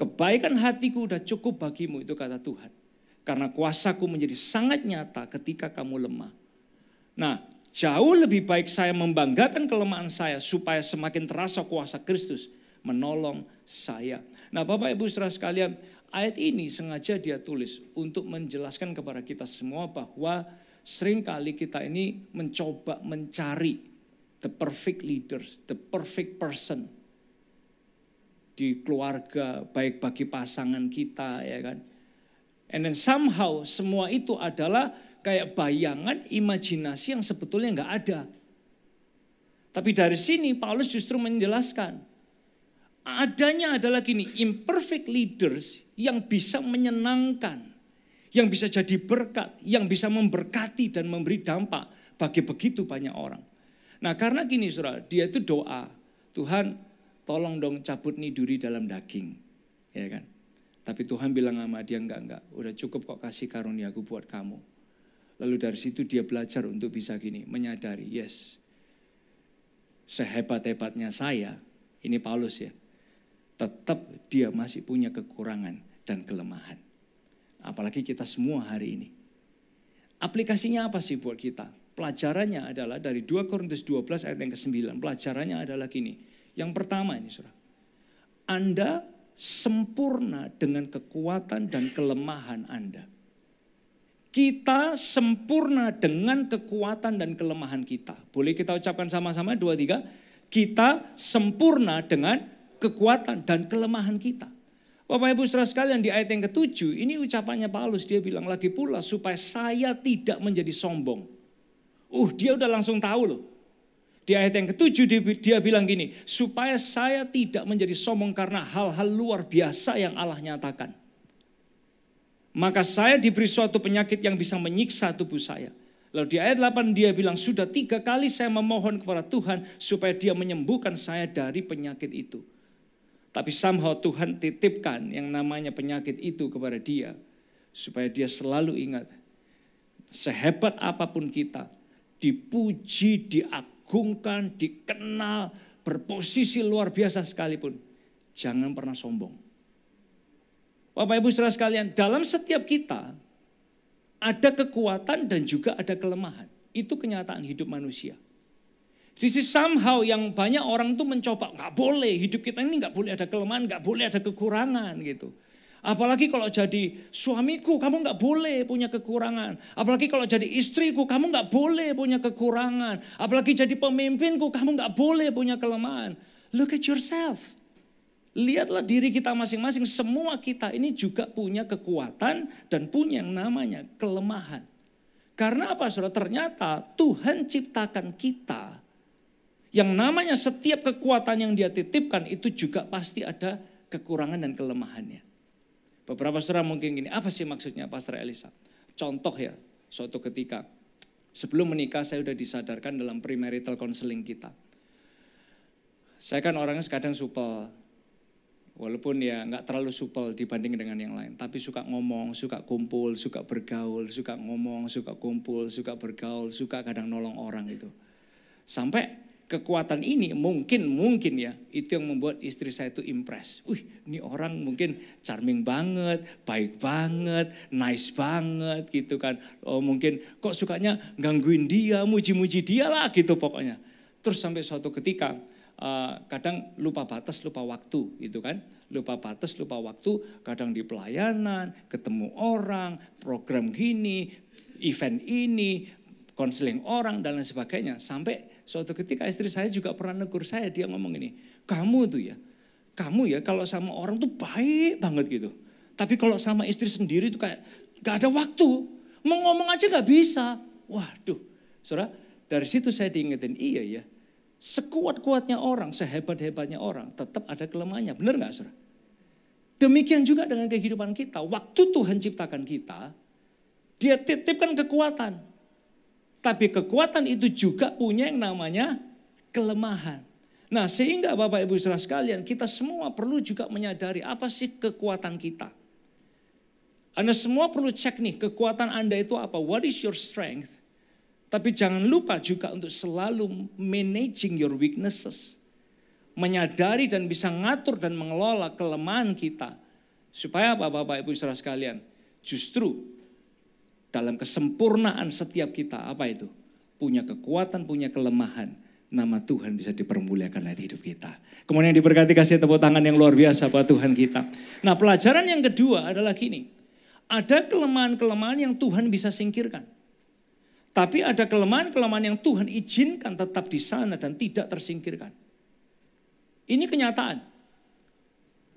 Kebaikan hatiku udah cukup bagimu, itu kata Tuhan. Karena kuasaku menjadi sangat nyata ketika kamu lemah. Nah, jauh lebih baik saya membanggakan kelemahan saya supaya semakin terasa kuasa Kristus menolong saya. Nah, Bapak Ibu Saudara sekalian, ayat ini sengaja dia tulis untuk menjelaskan kepada kita semua bahwa seringkali kita ini mencoba mencari the perfect leaders, the perfect person. Di keluarga, baik bagi pasangan kita ya kan. And then somehow semua itu adalah kayak bayangan, imajinasi yang sebetulnya nggak ada. Tapi dari sini Paulus justru menjelaskan, adanya adalah gini, imperfect leaders yang bisa menyenangkan, yang bisa jadi berkat, yang bisa memberkati dan memberi dampak bagi begitu banyak orang. Nah karena gini saudara, dia itu doa, Tuhan tolong dong cabut nih duri dalam daging, ya kan? Tapi Tuhan bilang sama dia enggak, udah cukup kok kasih karuniaku buat kamu. Lalu dari situ dia belajar untuk bisa gini, menyadari, yes, sehebat-hebatnya saya, ini Paulus ya, tetap dia masih punya kekurangan dan kelemahan. Apalagi kita semua hari ini. Aplikasinya apa sih buat kita? Pelajarannya adalah dari 2 Korintus 12 ayat yang ke-9. Pelajarannya adalah gini. Yang pertama ini saudara, Anda sempurna dengan kekuatan dan kelemahan Anda. Kita sempurna dengan kekuatan dan kelemahan kita. Boleh kita ucapkan sama-sama 2, 3. Kita sempurna dengan kekuatan dan kelemahan kita. Bapak Ibu Saudara sekalian, di ayat yang ke-7 ini ucapannya Paulus, dia bilang lagi pula supaya saya tidak menjadi sombong. Dia udah langsung tahu loh. Di ayat yang ke-7 dia bilang gini, supaya saya tidak menjadi sombong karena hal-hal luar biasa yang Allah nyatakan. Maka saya diberi suatu penyakit yang bisa menyiksa tubuh saya. Lalu di ayat 8 dia bilang, sudah 3 kali saya memohon kepada Tuhan supaya dia menyembuhkan saya dari penyakit itu. Tapi somehow Tuhan titipkan yang namanya penyakit itu kepada dia. Supaya dia selalu ingat, sehebat apapun kita, dipuji, diagungkan, dikenal, berposisi luar biasa sekalipun, jangan pernah sombong. Bapak Ibu saudara sekalian, dalam setiap kita ada kekuatan dan juga ada kelemahan. Itu kenyataan hidup manusia. This is somehow yang banyak orang tuh mencoba, nggak boleh hidup kita ini nggak boleh ada kelemahan, nggak boleh ada kekurangan gitu. Apalagi kalau jadi suamiku, kamu nggak boleh punya kekurangan. Apalagi kalau jadi istriku, kamu nggak boleh punya kekurangan. Apalagi jadi pemimpinku, kamu nggak boleh punya kelemahan. Look at yourself. Lihatlah diri kita masing-masing, semua kita ini juga punya kekuatan dan punya yang namanya kelemahan. Karena apa saudara? Ternyata Tuhan ciptakan kita, yang namanya setiap kekuatan yang dia titipkan itu juga pasti ada kekurangan dan kelemahannya. Beberapa saudara mungkin gini, apa sih maksudnya Pastor Elisa? Contoh ya, suatu ketika sebelum menikah saya sudah disadarkan dalam premarital counseling kita. Saya kan orangnya kadang supel. Walaupun ya nggak terlalu supel dibanding dengan yang lain. Tapi suka ngomong, suka kumpul, suka bergaul, suka ngomong, suka kumpul, suka bergaul, suka kadang nolong orang gitu. Sampai kekuatan ini mungkin ya itu yang membuat istri saya itu impress. Ini orang mungkin charming banget, baik banget, nice banget gitu kan. Oh mungkin kok sukanya gangguin dia, muji-muji dia lah gitu pokoknya. Terus sampai suatu ketika kadang lupa batas, lupa waktu gitu kan. Lupa batas, lupa waktu, kadang di pelayanan, ketemu orang, program gini, event ini, konseling orang dan lain sebagainya. Sampai suatu ketika istri saya juga pernah negur saya, dia ngomong ini, kamu ya kalau sama orang tuh baik banget gitu. Tapi kalau sama istri sendiri tuh kayak gak ada waktu, mau ngomong aja gak bisa. Waduh, saudara, dari situ saya diingetin, iya ya. Sekuat-kuatnya orang, sehebat-hebatnya orang, tetap ada kelemahannya. Benar gak saudara? Demikian juga dengan kehidupan kita. Waktu Tuhan ciptakan kita, dia titipkan kekuatan. Tapi kekuatan itu juga punya yang namanya kelemahan. Nah sehingga Bapak Ibu saudara sekalian, kita semua perlu juga menyadari apa sih kekuatan kita. Anda semua perlu cek nih, kekuatan Anda itu apa? What is your strength? Tapi jangan lupa juga untuk selalu managing your weaknesses. Menyadari dan bisa ngatur dan mengelola kelemahan kita. Supaya apa Bapak Ibu saudara sekalian? Justru dalam kesempurnaan setiap kita, apa itu? Punya kekuatan, punya kelemahan. Nama Tuhan bisa dipermuliakan dari hidup kita. Kemudian diberkati, kasih tepuk tangan yang luar biasa buat Tuhan kita. Nah pelajaran yang kedua adalah gini. Ada kelemahan-kelemahan yang Tuhan bisa singkirkan. Tapi ada kelemahan-kelemahan yang Tuhan izinkan tetap di sana dan tidak tersingkirkan. Ini kenyataan.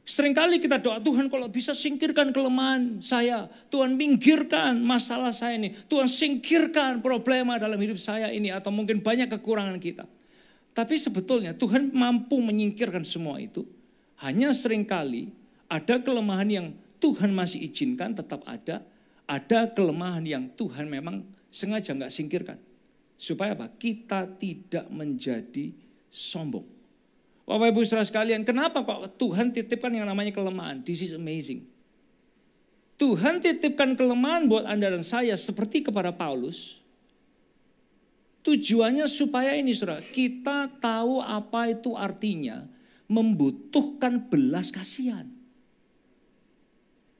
Seringkali kita doa, Tuhan kalau bisa singkirkan kelemahan saya. Tuhan minggirkan masalah saya ini. Tuhan singkirkan problema dalam hidup saya ini. Atau mungkin banyak kekurangan kita. Tapi sebetulnya Tuhan mampu menyingkirkan semua itu. Hanya seringkali ada kelemahan yang Tuhan masih izinkan tetap ada. Ada kelemahan yang Tuhan memang sengaja nggak singkirkan. Supaya apa? Kita tidak menjadi sombong. Bapak Ibu saudara sekalian, kenapa kok Tuhan titipkan yang namanya kelemahan? This is amazing. Tuhan titipkan kelemahan buat Anda dan saya seperti kepada Paulus. Tujuannya supaya ini saudara, kita tahu apa itu artinya membutuhkan belas kasihan.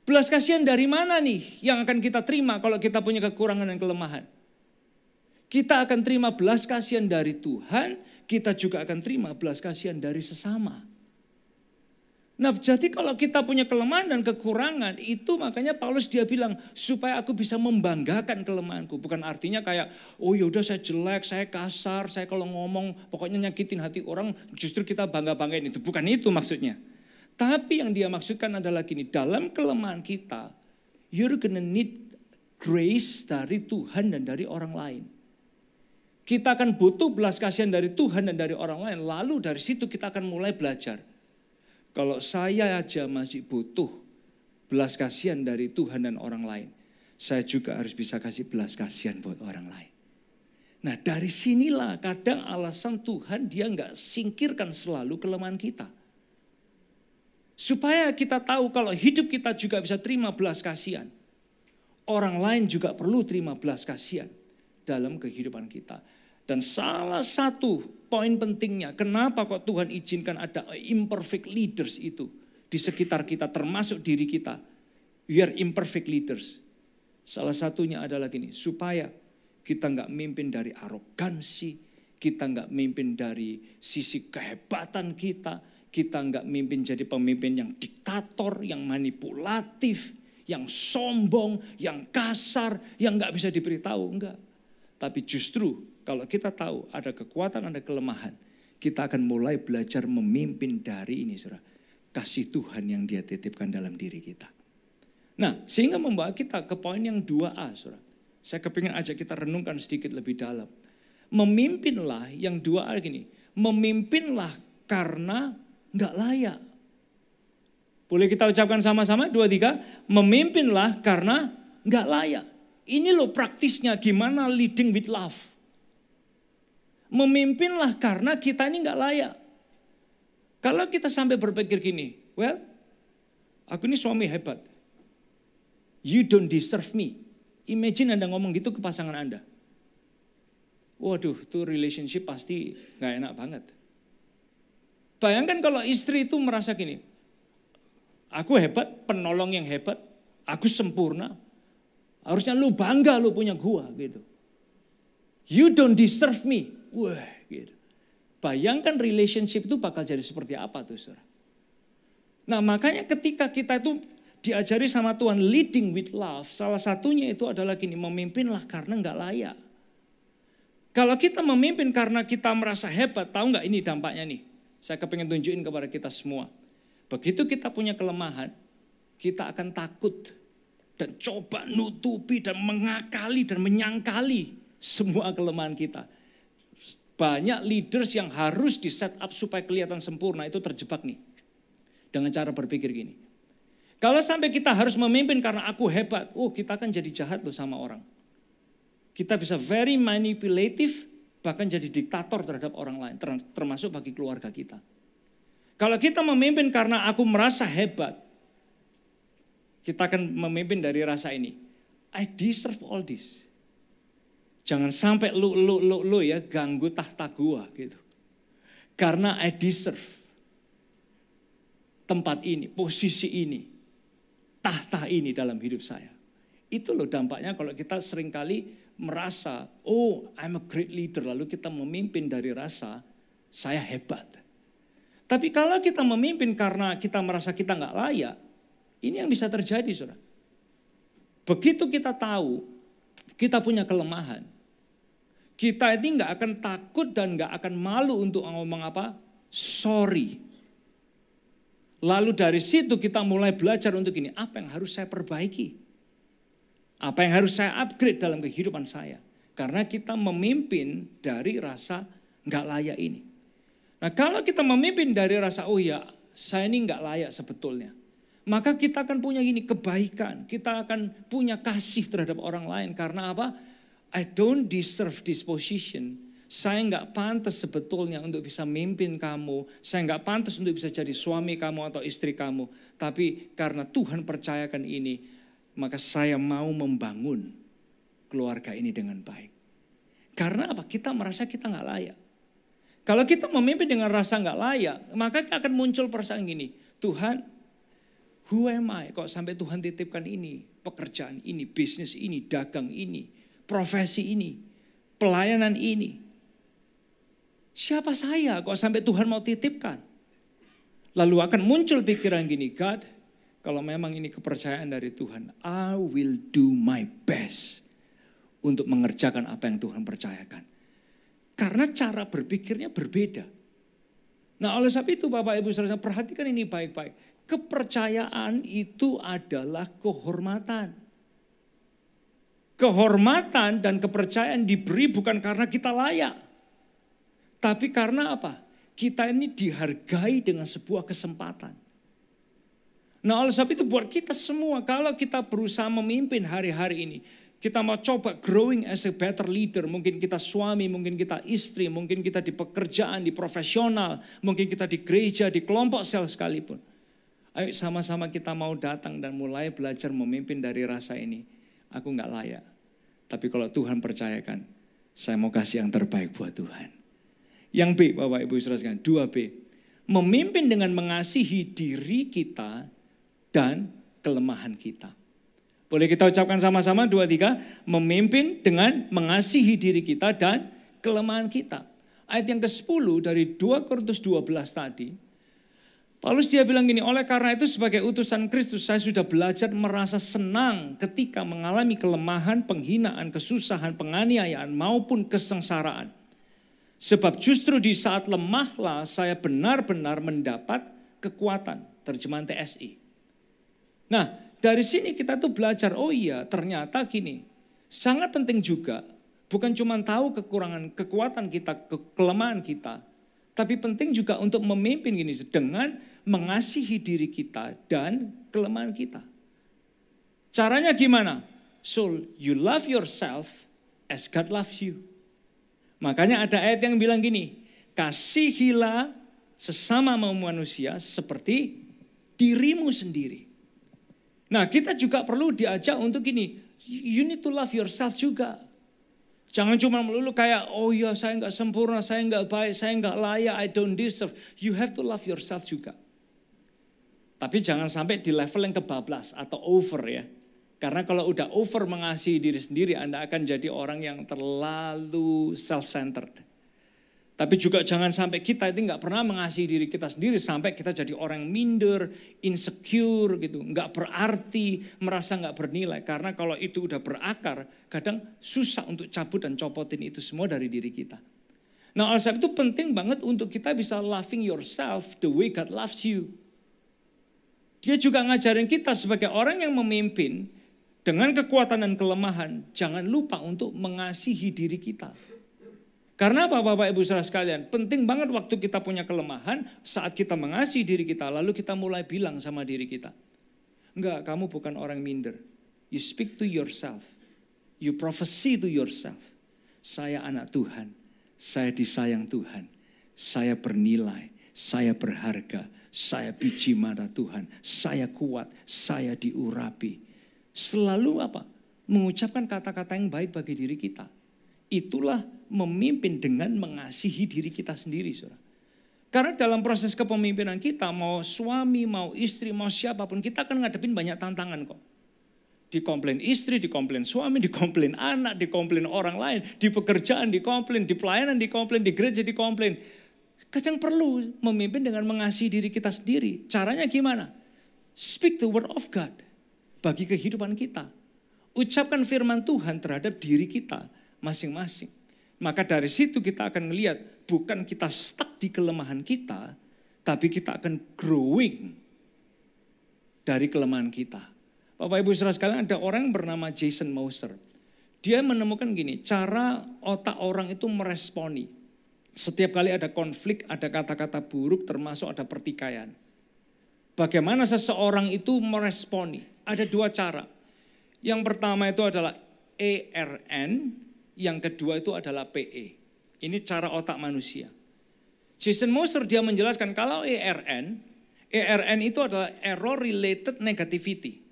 Belas kasihan dari mana nih yang akan kita terima kalau kita punya kekurangan dan kelemahan? Kita akan terima belas kasihan dari Tuhan, kita juga akan terima belas kasihan dari sesama. Nah jadi kalau kita punya kelemahan dan kekurangan, itu makanya Paulus dia bilang, supaya aku bisa membanggakan kelemahanku. Bukan artinya kayak, oh yaudah saya jelek, saya kasar, saya kalau ngomong pokoknya nyakitin hati orang, justru kita bangga-banggain itu. Bukan itu maksudnya. Tapi yang dia maksudkan adalah gini, dalam kelemahan kita, you're gonna need grace dari Tuhan dan dari orang lain. Kita akan butuh belas kasihan dari Tuhan dan dari orang lain, lalu dari situ kita akan mulai belajar. Kalau saya aja masih butuh belas kasihan dari Tuhan dan orang lain, saya juga harus bisa kasih belas kasihan buat orang lain. Nah dari sinilah kadang alasan Tuhan dia nggak singkirkan selalu kelemahan kita. Supaya kita tahu kalau hidup kita juga bisa terima belas kasihan. Orang lain juga perlu terima belas kasihan dalam kehidupan kita. Dan salah satu poin pentingnya, kenapa kok Tuhan izinkan ada imperfect leaders itu di sekitar kita, termasuk diri kita. We are imperfect leaders. Salah satunya adalah gini, supaya kita nggak mimpin dari arogansi, kita nggak mimpin dari sisi kehebatan kita nggak mimpin jadi pemimpin yang diktator, yang manipulatif, yang sombong, yang kasar, yang nggak bisa diberitahu, enggak. Tapi justru kalau kita tahu ada kekuatan, ada kelemahan, kita akan mulai belajar memimpin dari ini, saudara. Kasih Tuhan yang dia titipkan dalam diri kita. Nah, sehingga membawa kita ke poin yang 2A, saudara. Saya kepingin ajak kita renungkan sedikit lebih dalam. Memimpinlah yang 2A gini, memimpinlah karena nggak layak. Boleh kita ucapkan sama-sama, 2, 3, memimpinlah karena nggak layak. Ini loh praktisnya gimana leading with love. Memimpinlah karena kita ini nggak layak. Kalau kita sampai berpikir gini, well, aku ini suami hebat. You don't deserve me. Imagine Anda ngomong gitu ke pasangan Anda. Waduh, tuh relationship pasti gak enak banget. Bayangkan kalau istri itu merasa gini, aku hebat, penolong yang hebat, aku sempurna. Harusnya lu bangga lu punya gua gitu. You don't deserve me. Wah gitu. Bayangkan relationship itu bakal jadi seperti apa tuh saudara. Nah makanya ketika kita itu diajari sama Tuhan leading with love, salah satunya itu adalah gini, memimpinlah karena nggak layak. Kalau kita memimpin karena kita merasa hebat, tahu nggak ini dampaknya nih? Saya kepengen tunjukin kepada kita semua. Begitu kita punya kelemahan, kita akan takut dan coba nutupi dan mengakali dan menyangkali semua kelemahan kita. Banyak leaders yang harus di set up supaya kelihatan sempurna itu terjebak nih. Dengan cara berpikir gini. Kalau sampai kita harus memimpin karena aku hebat, kita akan jadi jahat loh sama orang. Kita bisa very manipulative, bahkan jadi diktator terhadap orang lain, termasuk bagi keluarga kita. Kalau kita memimpin karena aku merasa hebat, kita akan memimpin dari rasa ini. I deserve all this. Jangan sampai lu ya ganggu tahta gua gitu. Karena I deserve tempat ini, posisi ini, tahta ini dalam hidup saya. Itu loh dampaknya kalau kita seringkali merasa, I'm a great leader. Lalu kita memimpin dari rasa saya hebat. Tapi kalau kita memimpin karena kita merasa kita gak layak, ini yang bisa terjadi saudara. Begitu kita tahu kita punya kelemahan, kita ini gak akan takut dan gak akan malu untuk ngomong apa? Sorry. Lalu dari situ kita mulai belajar untuk ini, apa yang harus saya perbaiki? Apa yang harus saya upgrade dalam kehidupan saya? Karena kita memimpin dari rasa gak layak ini. Nah kalau kita memimpin dari rasa, saya ini gak layak sebetulnya. Maka kita akan punya gini kebaikan, kita akan punya kasih terhadap orang lain. Karena apa? I don't deserve this position. Saya nggak pantas sebetulnya untuk bisa memimpin kamu. Saya nggak pantas untuk bisa jadi suami kamu atau istri kamu. Tapi karena Tuhan percayakan ini, maka saya mau membangun keluarga ini dengan baik. Karena apa? Kita merasa kita nggak layak. Kalau kita memimpin dengan rasa nggak layak, maka akan muncul perasaan gini, Tuhan, who am I? Kok sampai Tuhan titipkan ini, pekerjaan ini, bisnis ini, dagang ini, profesi ini, pelayanan ini. Siapa saya kok sampai Tuhan mau titipkan? Lalu akan muncul pikiran gini, God, kalau memang ini kepercayaan dari Tuhan, I will do my best untuk mengerjakan apa yang Tuhan percayakan. Karena cara berpikirnya berbeda. Nah oleh sebab itu Bapak Ibu Saudara, perhatikan ini baik-baik. Kepercayaan itu adalah kehormatan. Kehormatan dan kepercayaan diberi bukan karena kita layak. Tapi karena apa? Kita ini dihargai dengan sebuah kesempatan. Nah oleh sebab itu buat kita semua, kalau kita berusaha memimpin hari-hari ini, Kita mau coba growing as a better leader. Mungkin kita suami, mungkin kita istri, mungkin kita di pekerjaan, di profesional, mungkin kita di gereja, di kelompok sel sekalipun. Ayo sama-sama kita mau datang dan mulai belajar memimpin dari rasa ini. Aku gak layak. Tapi kalau Tuhan percayakan, saya mau kasih yang terbaik buat Tuhan. Yang B, Bapak Ibu Saudara sekalian, 2B. Memimpin dengan mengasihi diri kita dan kelemahan kita. Boleh kita ucapkan sama-sama 2, 3. Memimpin dengan mengasihi diri kita dan kelemahan kita. Ayat yang ke-10 dari 2 Korintus 12 tadi. Paulus dia bilang gini, oleh karena itu sebagai utusan Kristus saya sudah belajar merasa senang ketika mengalami kelemahan, penghinaan, kesusahan, penganiayaan maupun kesengsaraan. Sebab justru di saat lemahlah saya benar-benar mendapat kekuatan. Terjemahan TSI. Nah, dari sini kita tuh belajar, oh iya ternyata gini, sangat penting juga, bukan cuma tahu kekurangan, kekuatan kita, kelemahan kita, tapi penting juga untuk memimpin gini, dengan mengasihi diri kita dan kelemahan kita. Caranya gimana? So you love yourself as God loves you. Makanya ada ayat yang bilang gini, kasihilah sesama manusia seperti dirimu sendiri. Nah kita juga perlu diajak untuk gini, you need to love yourself juga. Jangan cuma melulu kayak, oh ya saya nggak sempurna, saya nggak baik, saya nggak layak, I don't deserve. You have to love yourself juga. Tapi jangan sampai di level yang kebablas atau over ya. Karena kalau udah over mengasihi diri sendiri, Anda akan jadi orang yang terlalu self-centered. Tapi juga jangan sampai kita itu nggak pernah mengasihi diri kita sendiri sampai kita jadi orang yang minder, insecure gitu, nggak berarti, merasa nggak bernilai. Karena kalau itu udah berakar, kadang susah untuk cabut dan copotin itu semua dari diri kita. Nah oleh sebab itu penting banget untuk kita bisa loving yourself the way God loves you. Dia juga ngajarin kita sebagai orang yang memimpin dengan kekuatan dan kelemahan, jangan lupa untuk mengasihi diri kita. Karena apa Bapak Ibu Saudara sekalian? Penting banget waktu kita punya kelemahan, saat kita mengasihi diri kita, lalu kita mulai bilang sama diri kita. Enggak, kamu bukan orang minder. You speak to yourself. You prophesy to yourself. Saya anak Tuhan. Saya disayang Tuhan. Saya bernilai. Saya berharga. Saya biji mata Tuhan. Saya kuat. Saya diurapi. Selalu apa? Mengucapkan kata-kata yang baik bagi diri kita. Itulah memimpin dengan mengasihi diri kita sendiri, saudara. Karena dalam proses kepemimpinan kita, mau suami, mau istri, mau siapapun, kita akan ngadepin banyak tantangan kok. Dikomplain istri, dikomplain suami, dikomplain anak, dikomplain orang lain, di pekerjaan dikomplain, di pelayanan dikomplain, di gereja dikomplain. Kadang perlu memimpin dengan mengasihi diri kita sendiri. Caranya gimana? Speak the word of God bagi kehidupan kita. Ucapkan firman Tuhan terhadap diri kita masing-masing. Maka dari situ kita akan melihat bukan kita stuck di kelemahan kita, tapi kita akan growing dari kelemahan kita. Bapak Ibu Saudara sekalian, ada orang bernama Jason Moser. Dia menemukan gini, cara otak orang itu meresponi. Setiap kali ada konflik, ada kata-kata buruk, termasuk ada pertikaian. Bagaimana seseorang itu meresponi? Ada dua cara. Yang pertama itu adalah ERN, yang kedua itu adalah PE. Ini cara otak manusia. Jason Moser dia menjelaskan kalau ERN itu adalah error related negativity.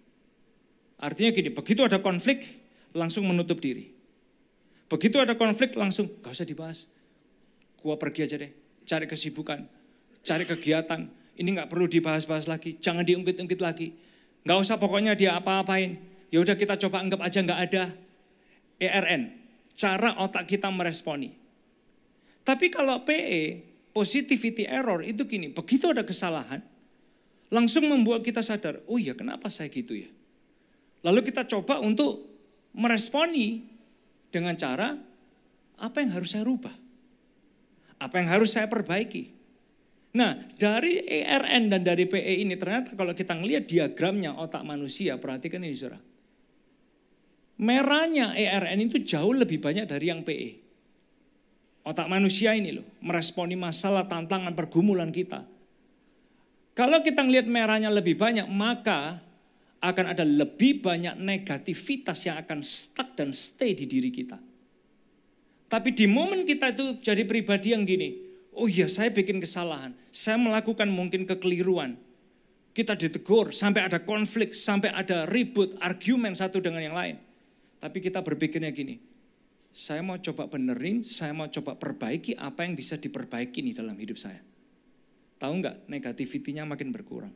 Artinya gini, begitu ada konflik langsung menutup diri. Begitu ada konflik langsung gak usah dibahas. Gua pergi aja deh, cari kesibukan, cari kegiatan. Ini gak perlu dibahas-bahas lagi, jangan diungkit-ungkit lagi. Gak usah pokoknya dia apa-apain. Ya udah kita coba anggap aja gak ada. ERN. Cara otak kita meresponi. Tapi kalau PE, positivity error itu gini, begitu ada kesalahan, langsung membuat kita sadar, oh iya kenapa saya gitu ya. Lalu kita coba untuk meresponi dengan cara, apa yang harus saya rubah? Apa yang harus saya perbaiki? Nah dari ERN dan dari PE ini ternyata kalau kita ngelihat diagramnya otak manusia, perhatikan ini saudara. Merahnya ERN itu jauh lebih banyak dari yang PE. Otak manusia ini loh, meresponi masalah, tantangan, pergumulan kita. Kalau kita ngelihat merahnya lebih banyak, maka akan ada lebih banyak negativitas yang akan stuck dan stay di diri kita. Tapi di momen kita itu jadi pribadi yang gini, oh iya saya bikin kesalahan, saya melakukan mungkin kekeliruan. Kita ditegur, sampai ada konflik, sampai ada ribut, argumen satu dengan yang lain. Tapi kita berpikirnya gini, saya mau coba benerin, saya mau coba perbaiki apa yang bisa diperbaiki nih dalam hidup saya. Tahu nggak, negativitinya makin berkurang.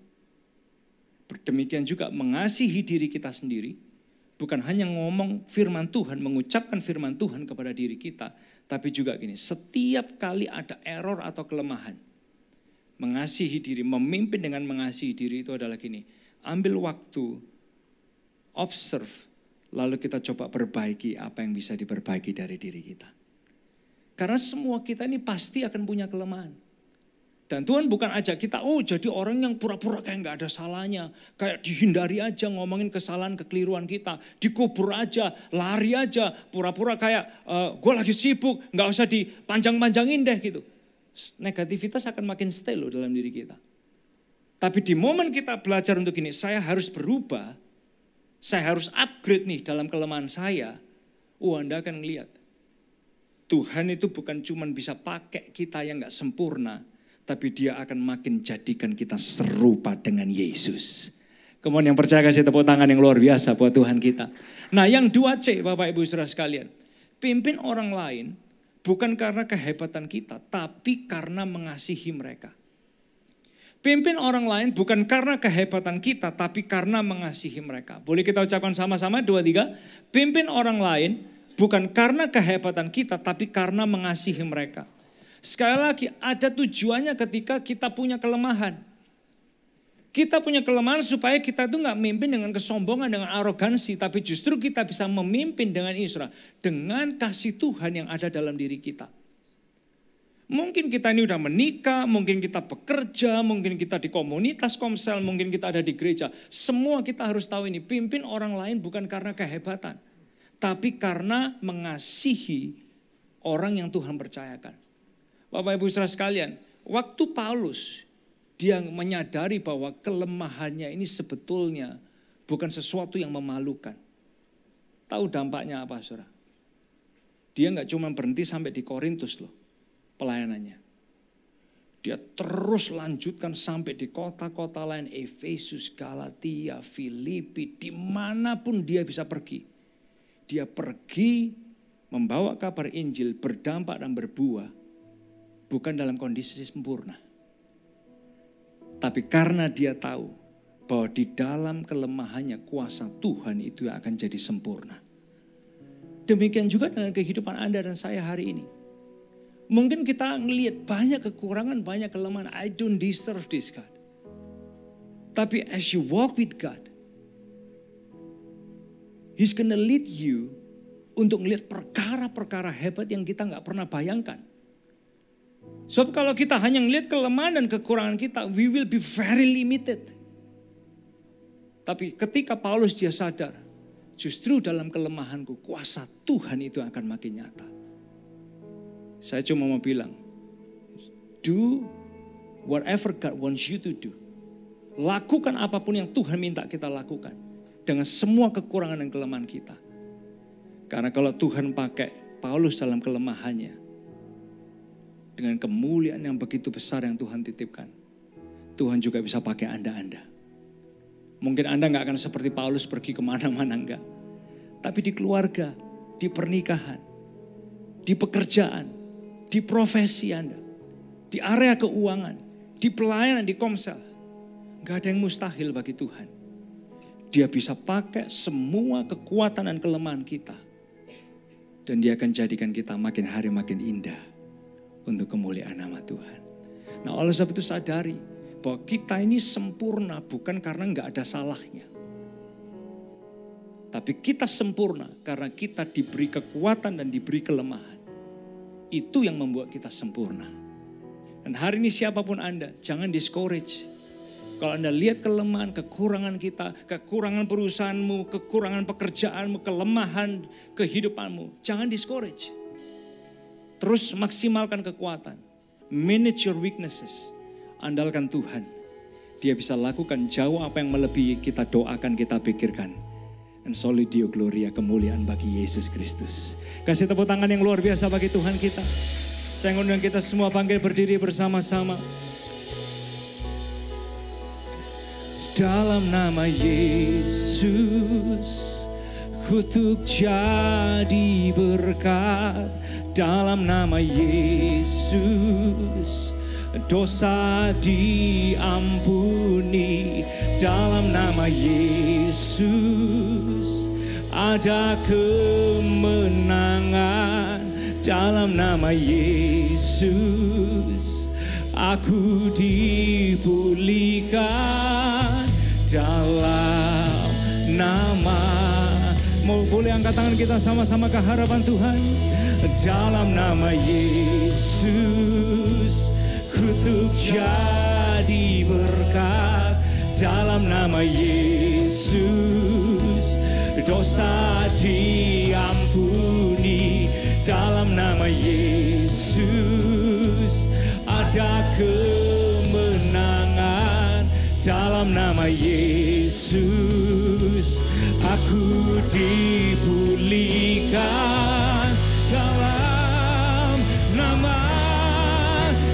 Demikian juga mengasihi diri kita sendiri, bukan hanya ngomong firman Tuhan, mengucapkan firman Tuhan kepada diri kita, tapi juga gini, setiap kali ada error atau kelemahan, mengasihi diri, memimpin dengan mengasihi diri itu adalah gini, ambil waktu, observe, lalu kita coba perbaiki apa yang bisa diperbaiki dari diri kita. Karena semua kita ini pasti akan punya kelemahan. Dan Tuhan bukan ajak kita, oh jadi orang yang pura-pura kayak gak ada salahnya. Kayak dihindari aja ngomongin kesalahan, kekeliruan kita. Dikubur aja, lari aja, pura-pura kayak gue lagi sibuk, gak usah dipanjang-panjangin deh gitu. Negativitas akan makin stay loh dalam diri kita. Tapi di momen kita belajar untuk ini, saya harus berubah, saya harus upgrade nih dalam kelemahan saya. Anda akan lihat, Tuhan itu bukan cuma bisa pakai kita yang gak sempurna, tapi dia akan makin jadikan kita serupa dengan Yesus. Kemudian yang percaya kasih tepuk tangan yang luar biasa buat Tuhan kita. Nah yang 2C Bapak Ibu Saudara sekalian, pimpin orang lain bukan karena kehebatan kita, tapi karena mengasihi mereka. Pimpin orang lain bukan karena kehebatan kita, tapi karena mengasihi mereka. Boleh kita ucapkan sama-sama 2, 3. Pimpin orang lain bukan karena kehebatan kita, tapi karena mengasihi mereka. Sekali lagi, ada tujuannya ketika kita punya kelemahan. Kita punya kelemahan supaya kita tuh gak memimpin dengan kesombongan, dengan arogansi. Tapi justru kita bisa memimpin dengan Isra. Dengan kasih Tuhan yang ada dalam diri kita. Mungkin kita ini udah menikah, mungkin kita bekerja, mungkin kita di komunitas komsel, mungkin kita ada di gereja. Semua kita harus tahu ini, pimpin orang lain bukan karena kehebatan. Tapi karena mengasihi orang yang Tuhan percayakan. Bapak Ibu Saudara sekalian, waktu Paulus dia menyadari bahwa kelemahannya ini sebetulnya bukan sesuatu yang memalukan. Tahu dampaknya apa Saudara? Dia gak cuma berhenti sampai di Korintus loh pelayanannya. Dia terus lanjutkan sampai di kota-kota lain, Efesus, Galatia, Filipi, dimanapun dia bisa pergi. Dia pergi membawa kabar Injil, berdampak dan berbuah. Bukan dalam kondisi sempurna. Tapi karena dia tahu bahwa di dalam kelemahannya kuasa Tuhan itu akan jadi sempurna. Demikian juga dengan kehidupan Anda dan saya hari ini. Mungkin kita ngelihat banyak kekurangan, banyak kelemahan. I don't deserve this God. Tapi as you walk with God, He's gonna lead you untuk ngelihat perkara-perkara hebat yang kita gak pernah bayangkan. Sebab kalau kita hanya ngelihat kelemahan dan kekurangan kita, we will be very limited. Tapi ketika Paulus dia sadar, justru dalam kelemahanku kuasa Tuhan itu akan makin nyata. Saya cuma mau bilang, do whatever God wants you to do. Lakukan apapun yang Tuhan minta kita lakukan. Dengan semua kekurangan dan kelemahan kita. Karena kalau Tuhan pakai Paulus dalam kelemahannya, dengan kemuliaan yang begitu besar yang Tuhan titipkan, Tuhan juga bisa pakai Anda. Mungkin Anda gak akan seperti Paulus pergi kemana-mana, enggak. Tapi di keluarga, di pernikahan, di pekerjaan, di profesi Anda, di area keuangan, di pelayanan, di komsel. Gak ada yang mustahil bagi Tuhan. Dia bisa pakai semua kekuatan dan kelemahan kita. Dan dia akan jadikan kita makin hari makin indah. Untuk kemuliaan nama Tuhan. Nah oleh sebab itu sadari bahwa kita ini sempurna bukan karena gak ada salahnya. Tapi kita sempurna karena kita diberi kekuatan dan diberi kelemahan. Itu yang membuat kita sempurna. Dan hari ini siapapun Anda, jangan discourage. Kalau Anda lihat kelemahan, kekurangan kita, kekurangan perusahaanmu, kekurangan pekerjaanmu, kelemahan kehidupanmu, jangan discourage. Terus maksimalkan kekuatan. Manage your weaknesses. Andalkan Tuhan. Dia bisa lakukan jauh apa yang melebihi kita doakan, kita pikirkan. And solid Dio Gloria, kemuliaan bagi Yesus Kristus. Kasih tepuk tangan yang luar biasa bagi Tuhan kita. Saya ngundang kita semua panggil berdiri bersama-sama. Dalam nama Yesus, kutuk jadi berkat. Dalam nama Yesus, dosa diampuni. Dalam nama Yesus, ada kemenangan. Dalam nama Yesus, aku dipulihkan. Dalam nama, mau boleh angkat tangan kita sama-sama ke hadapan Tuhan. Dalam nama Yesus, kutuk jadi berkat. Dalam nama Yesus, dosa diampuni. Dalam nama Yesus, ada kemenangan. Dalam nama Yesus, aku dipulihkan. Dalam nama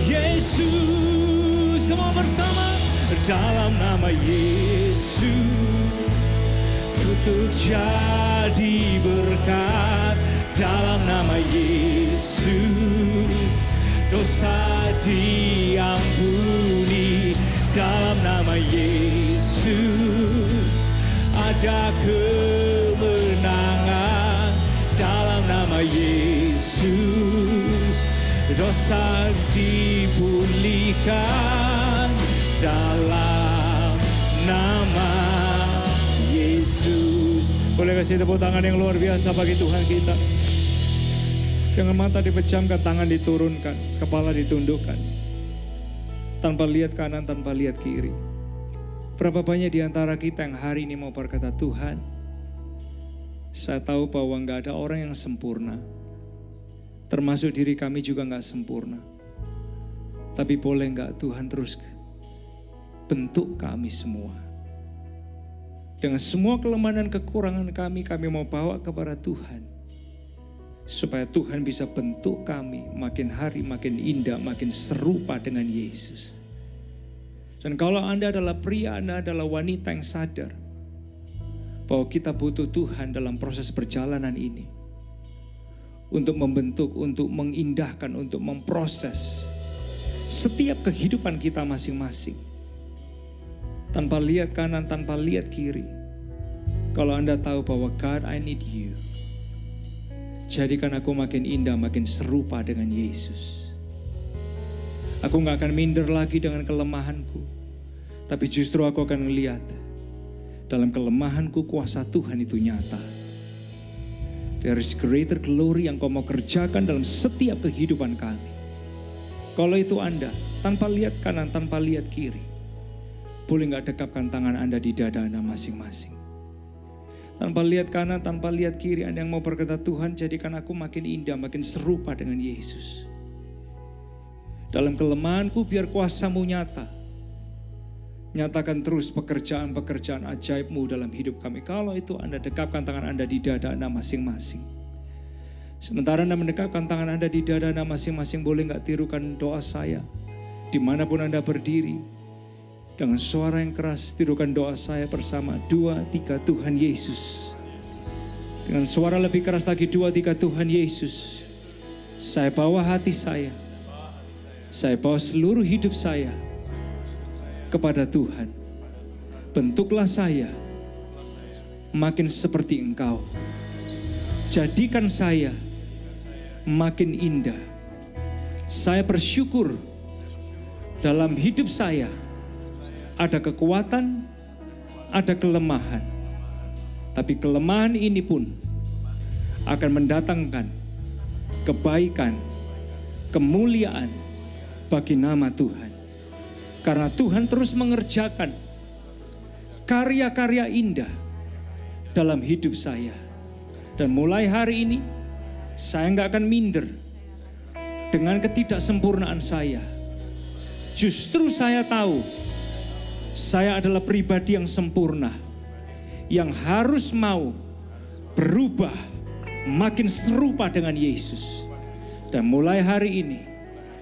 Yesus, kamu bersama. Dalam nama Yesus, kutuk jadi berkat. Dalam nama Yesus, dosa diampuni. Dalam nama Yesus, ada kemenangan. Dalam nama Yesus, dosa dipulihkan. Dalam nama Yesus. Boleh kasih tepuk tangan yang luar biasa bagi Tuhan kita. Dengan mata dipejamkan, tangan diturunkan, kepala ditundukkan. Tanpa lihat kanan, tanpa lihat kiri. Berapa banyak di antara kita yang hari ini mau berkata, Tuhan, saya tahu bahwa gak ada orang yang sempurna. Termasuk diri kami juga gak sempurna. Tapi boleh gak Tuhan terus bentuk kami semua. Dengan semua kelemahan dan kekurangan kami mau bawa kepada Tuhan. Supaya Tuhan bisa bentuk kami makin hari makin indah, makin serupa dengan Yesus. Dan kalau Anda adalah pria, Anda adalah wanita yang sadar bahwa kita butuh Tuhan dalam proses perjalanan ini. Untuk membentuk, untuk mengindahkan, untuk memproses setiap kehidupan kita masing-masing. Tanpa lihat kanan, tanpa lihat kiri. Kalau Anda tahu bahwa God, I need you. Jadikan aku makin indah, makin serupa dengan Yesus. Aku gak akan minder lagi dengan kelemahanku. Tapi justru aku akan melihat dalam kelemahanku kuasa Tuhan itu nyata. There is greater glory yang kau mau kerjakan dalam setiap kehidupan kami. Kalau itu Anda, tanpa lihat kanan, tanpa lihat kiri. Boleh gak dekapkan tangan Anda di dada Anda masing-masing. Tanpa lihat kanan, tanpa lihat kiri, Anda yang mau berkata, Tuhan jadikan aku makin indah, makin serupa dengan Yesus. Dalam kelemahanku biar kuasa-Mu nyata. Nyatakan terus pekerjaan-pekerjaan ajaib-Mu dalam hidup kami. Kalau itu Anda dekapkan tangan Anda di dada Anda masing-masing. Sementara Anda mendekapkan tangan Anda di dada Anda masing-masing, boleh gak tirukan doa saya. Dimanapun Anda berdiri. Dengan suara yang keras tirukan doa saya bersama. 2, 3 Tuhan Yesus. Dengan suara lebih keras lagi 2, 3 Tuhan Yesus. Saya bawa hati saya. Saya bawa seluruh hidup saya kepada Tuhan. Bentuklah saya makin seperti Engkau. Jadikan saya makin indah. Saya bersyukur dalam hidup saya. Ada kekuatan, ada kelemahan. Tapi kelemahan ini pun akan mendatangkan kebaikan, kemuliaan bagi nama Tuhan. Karena Tuhan terus mengerjakan karya-karya indah dalam hidup saya. Dan mulai hari ini, saya gak akan minder dengan ketidaksempurnaan saya. Justru saya tahu Saya adalah pribadi yang sempurna, yang harus mau berubah, makin serupa dengan Yesus. Dan mulai hari ini,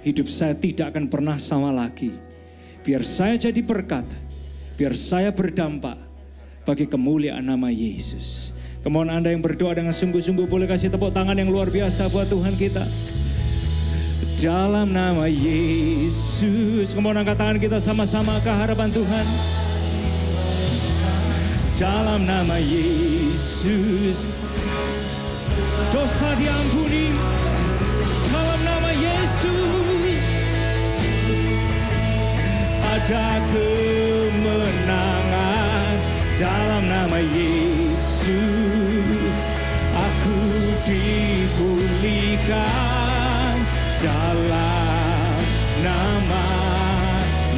hidup saya tidak akan pernah sama lagi. Biar saya jadi berkat, biar saya berdampak bagi kemuliaan nama Yesus. Kemohon Anda yang berdoa dengan sungguh-sungguh boleh kasih tepuk tangan yang luar biasa buat Tuhan kita. Dalam nama Yesus, kemohon angkat tangan kita sama-sama ke hadapan Tuhan. Dalam nama Yesus, dosa diampuni. Dalam nama Yesus, ada kemenangan. Dalam nama Yesus, aku dipulihkan. Dalam nama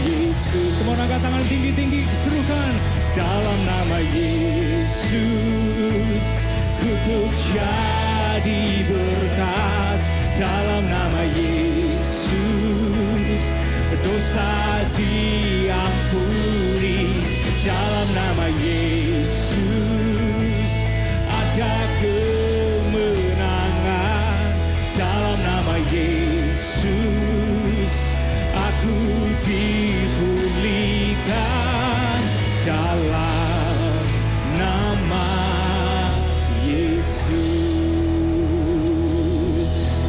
Yesus, kemohon angkat tangan tinggi-tinggi, serukan. Dalam nama Yesus, ku jadi berkat. Dalam nama Yesus, dosa diampuni. Dalam nama Yesus, ada kemenangan. Dalam nama Yesus, aku dipulihkan. Dalam nama Yesus.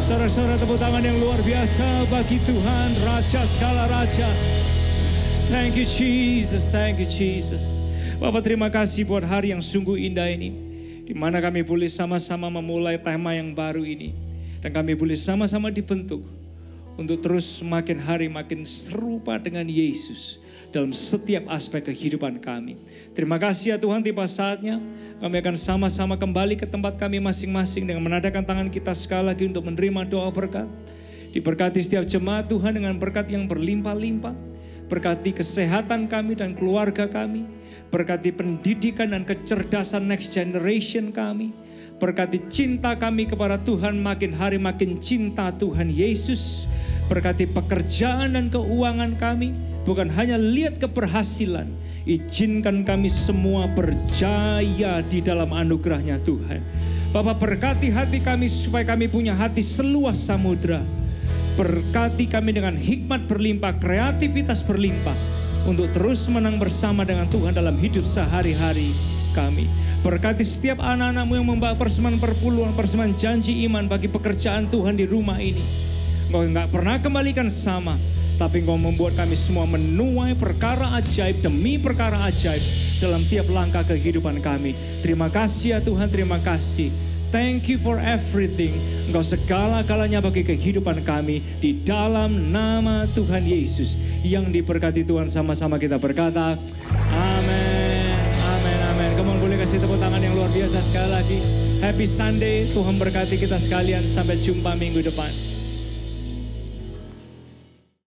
Saudara-saudara, tepuk tangan yang luar biasa bagi Tuhan, Raja segala Raja. Thank you Jesus, thank you Jesus. Bapak, terima kasih buat hari yang sungguh indah ini, di mana kami boleh sama-sama memulai tema yang baru ini. Dan kami boleh sama-sama dibentuk untuk terus makin hari makin serupa dengan Yesus dalam setiap aspek kehidupan kami. Terima kasih ya Tuhan, tiba saatnya kami akan sama-sama kembali ke tempat kami masing-masing dengan menadakan tangan kita sekali lagi untuk menerima doa berkat. Diberkati setiap jemaat Tuhan dengan berkat yang berlimpah-limpah. Berkati kesehatan kami dan keluarga kami. Berkati pendidikan dan kecerdasan next generation kami. Berkati cinta kami kepada Tuhan, makin hari makin cinta Tuhan Yesus. Berkati pekerjaan dan keuangan kami, bukan hanya lihat keberhasilan. Izinkan kami semua berjaya di dalam anugerahnya Tuhan. Bapak, berkati hati kami supaya kami punya hati seluas samudra. Berkati kami dengan hikmat berlimpah, kreativitas berlimpah, untuk terus menang bersama dengan Tuhan dalam hidup sehari-hari kami. Berkati setiap anak-anakmu yang membawa persembahan perpuluhan, persembahan janji iman bagi pekerjaan Tuhan di rumah ini. Engkau enggak pernah kembalikan sama, tapi Engkau membuat kami semua menuai perkara ajaib demi perkara ajaib dalam tiap langkah kehidupan kami. Terima kasih ya Tuhan, terima kasih. Thank you for everything. Engkau segala-galanya bagi kehidupan kami. Di dalam nama Tuhan Yesus yang diberkati Tuhan, sama-sama kita berkata, amin, amin, amin. Kamu boleh kasih tepuk tangan yang luar biasa sekali lagi. Happy Sunday, Tuhan berkati kita sekalian. Sampai jumpa minggu depan.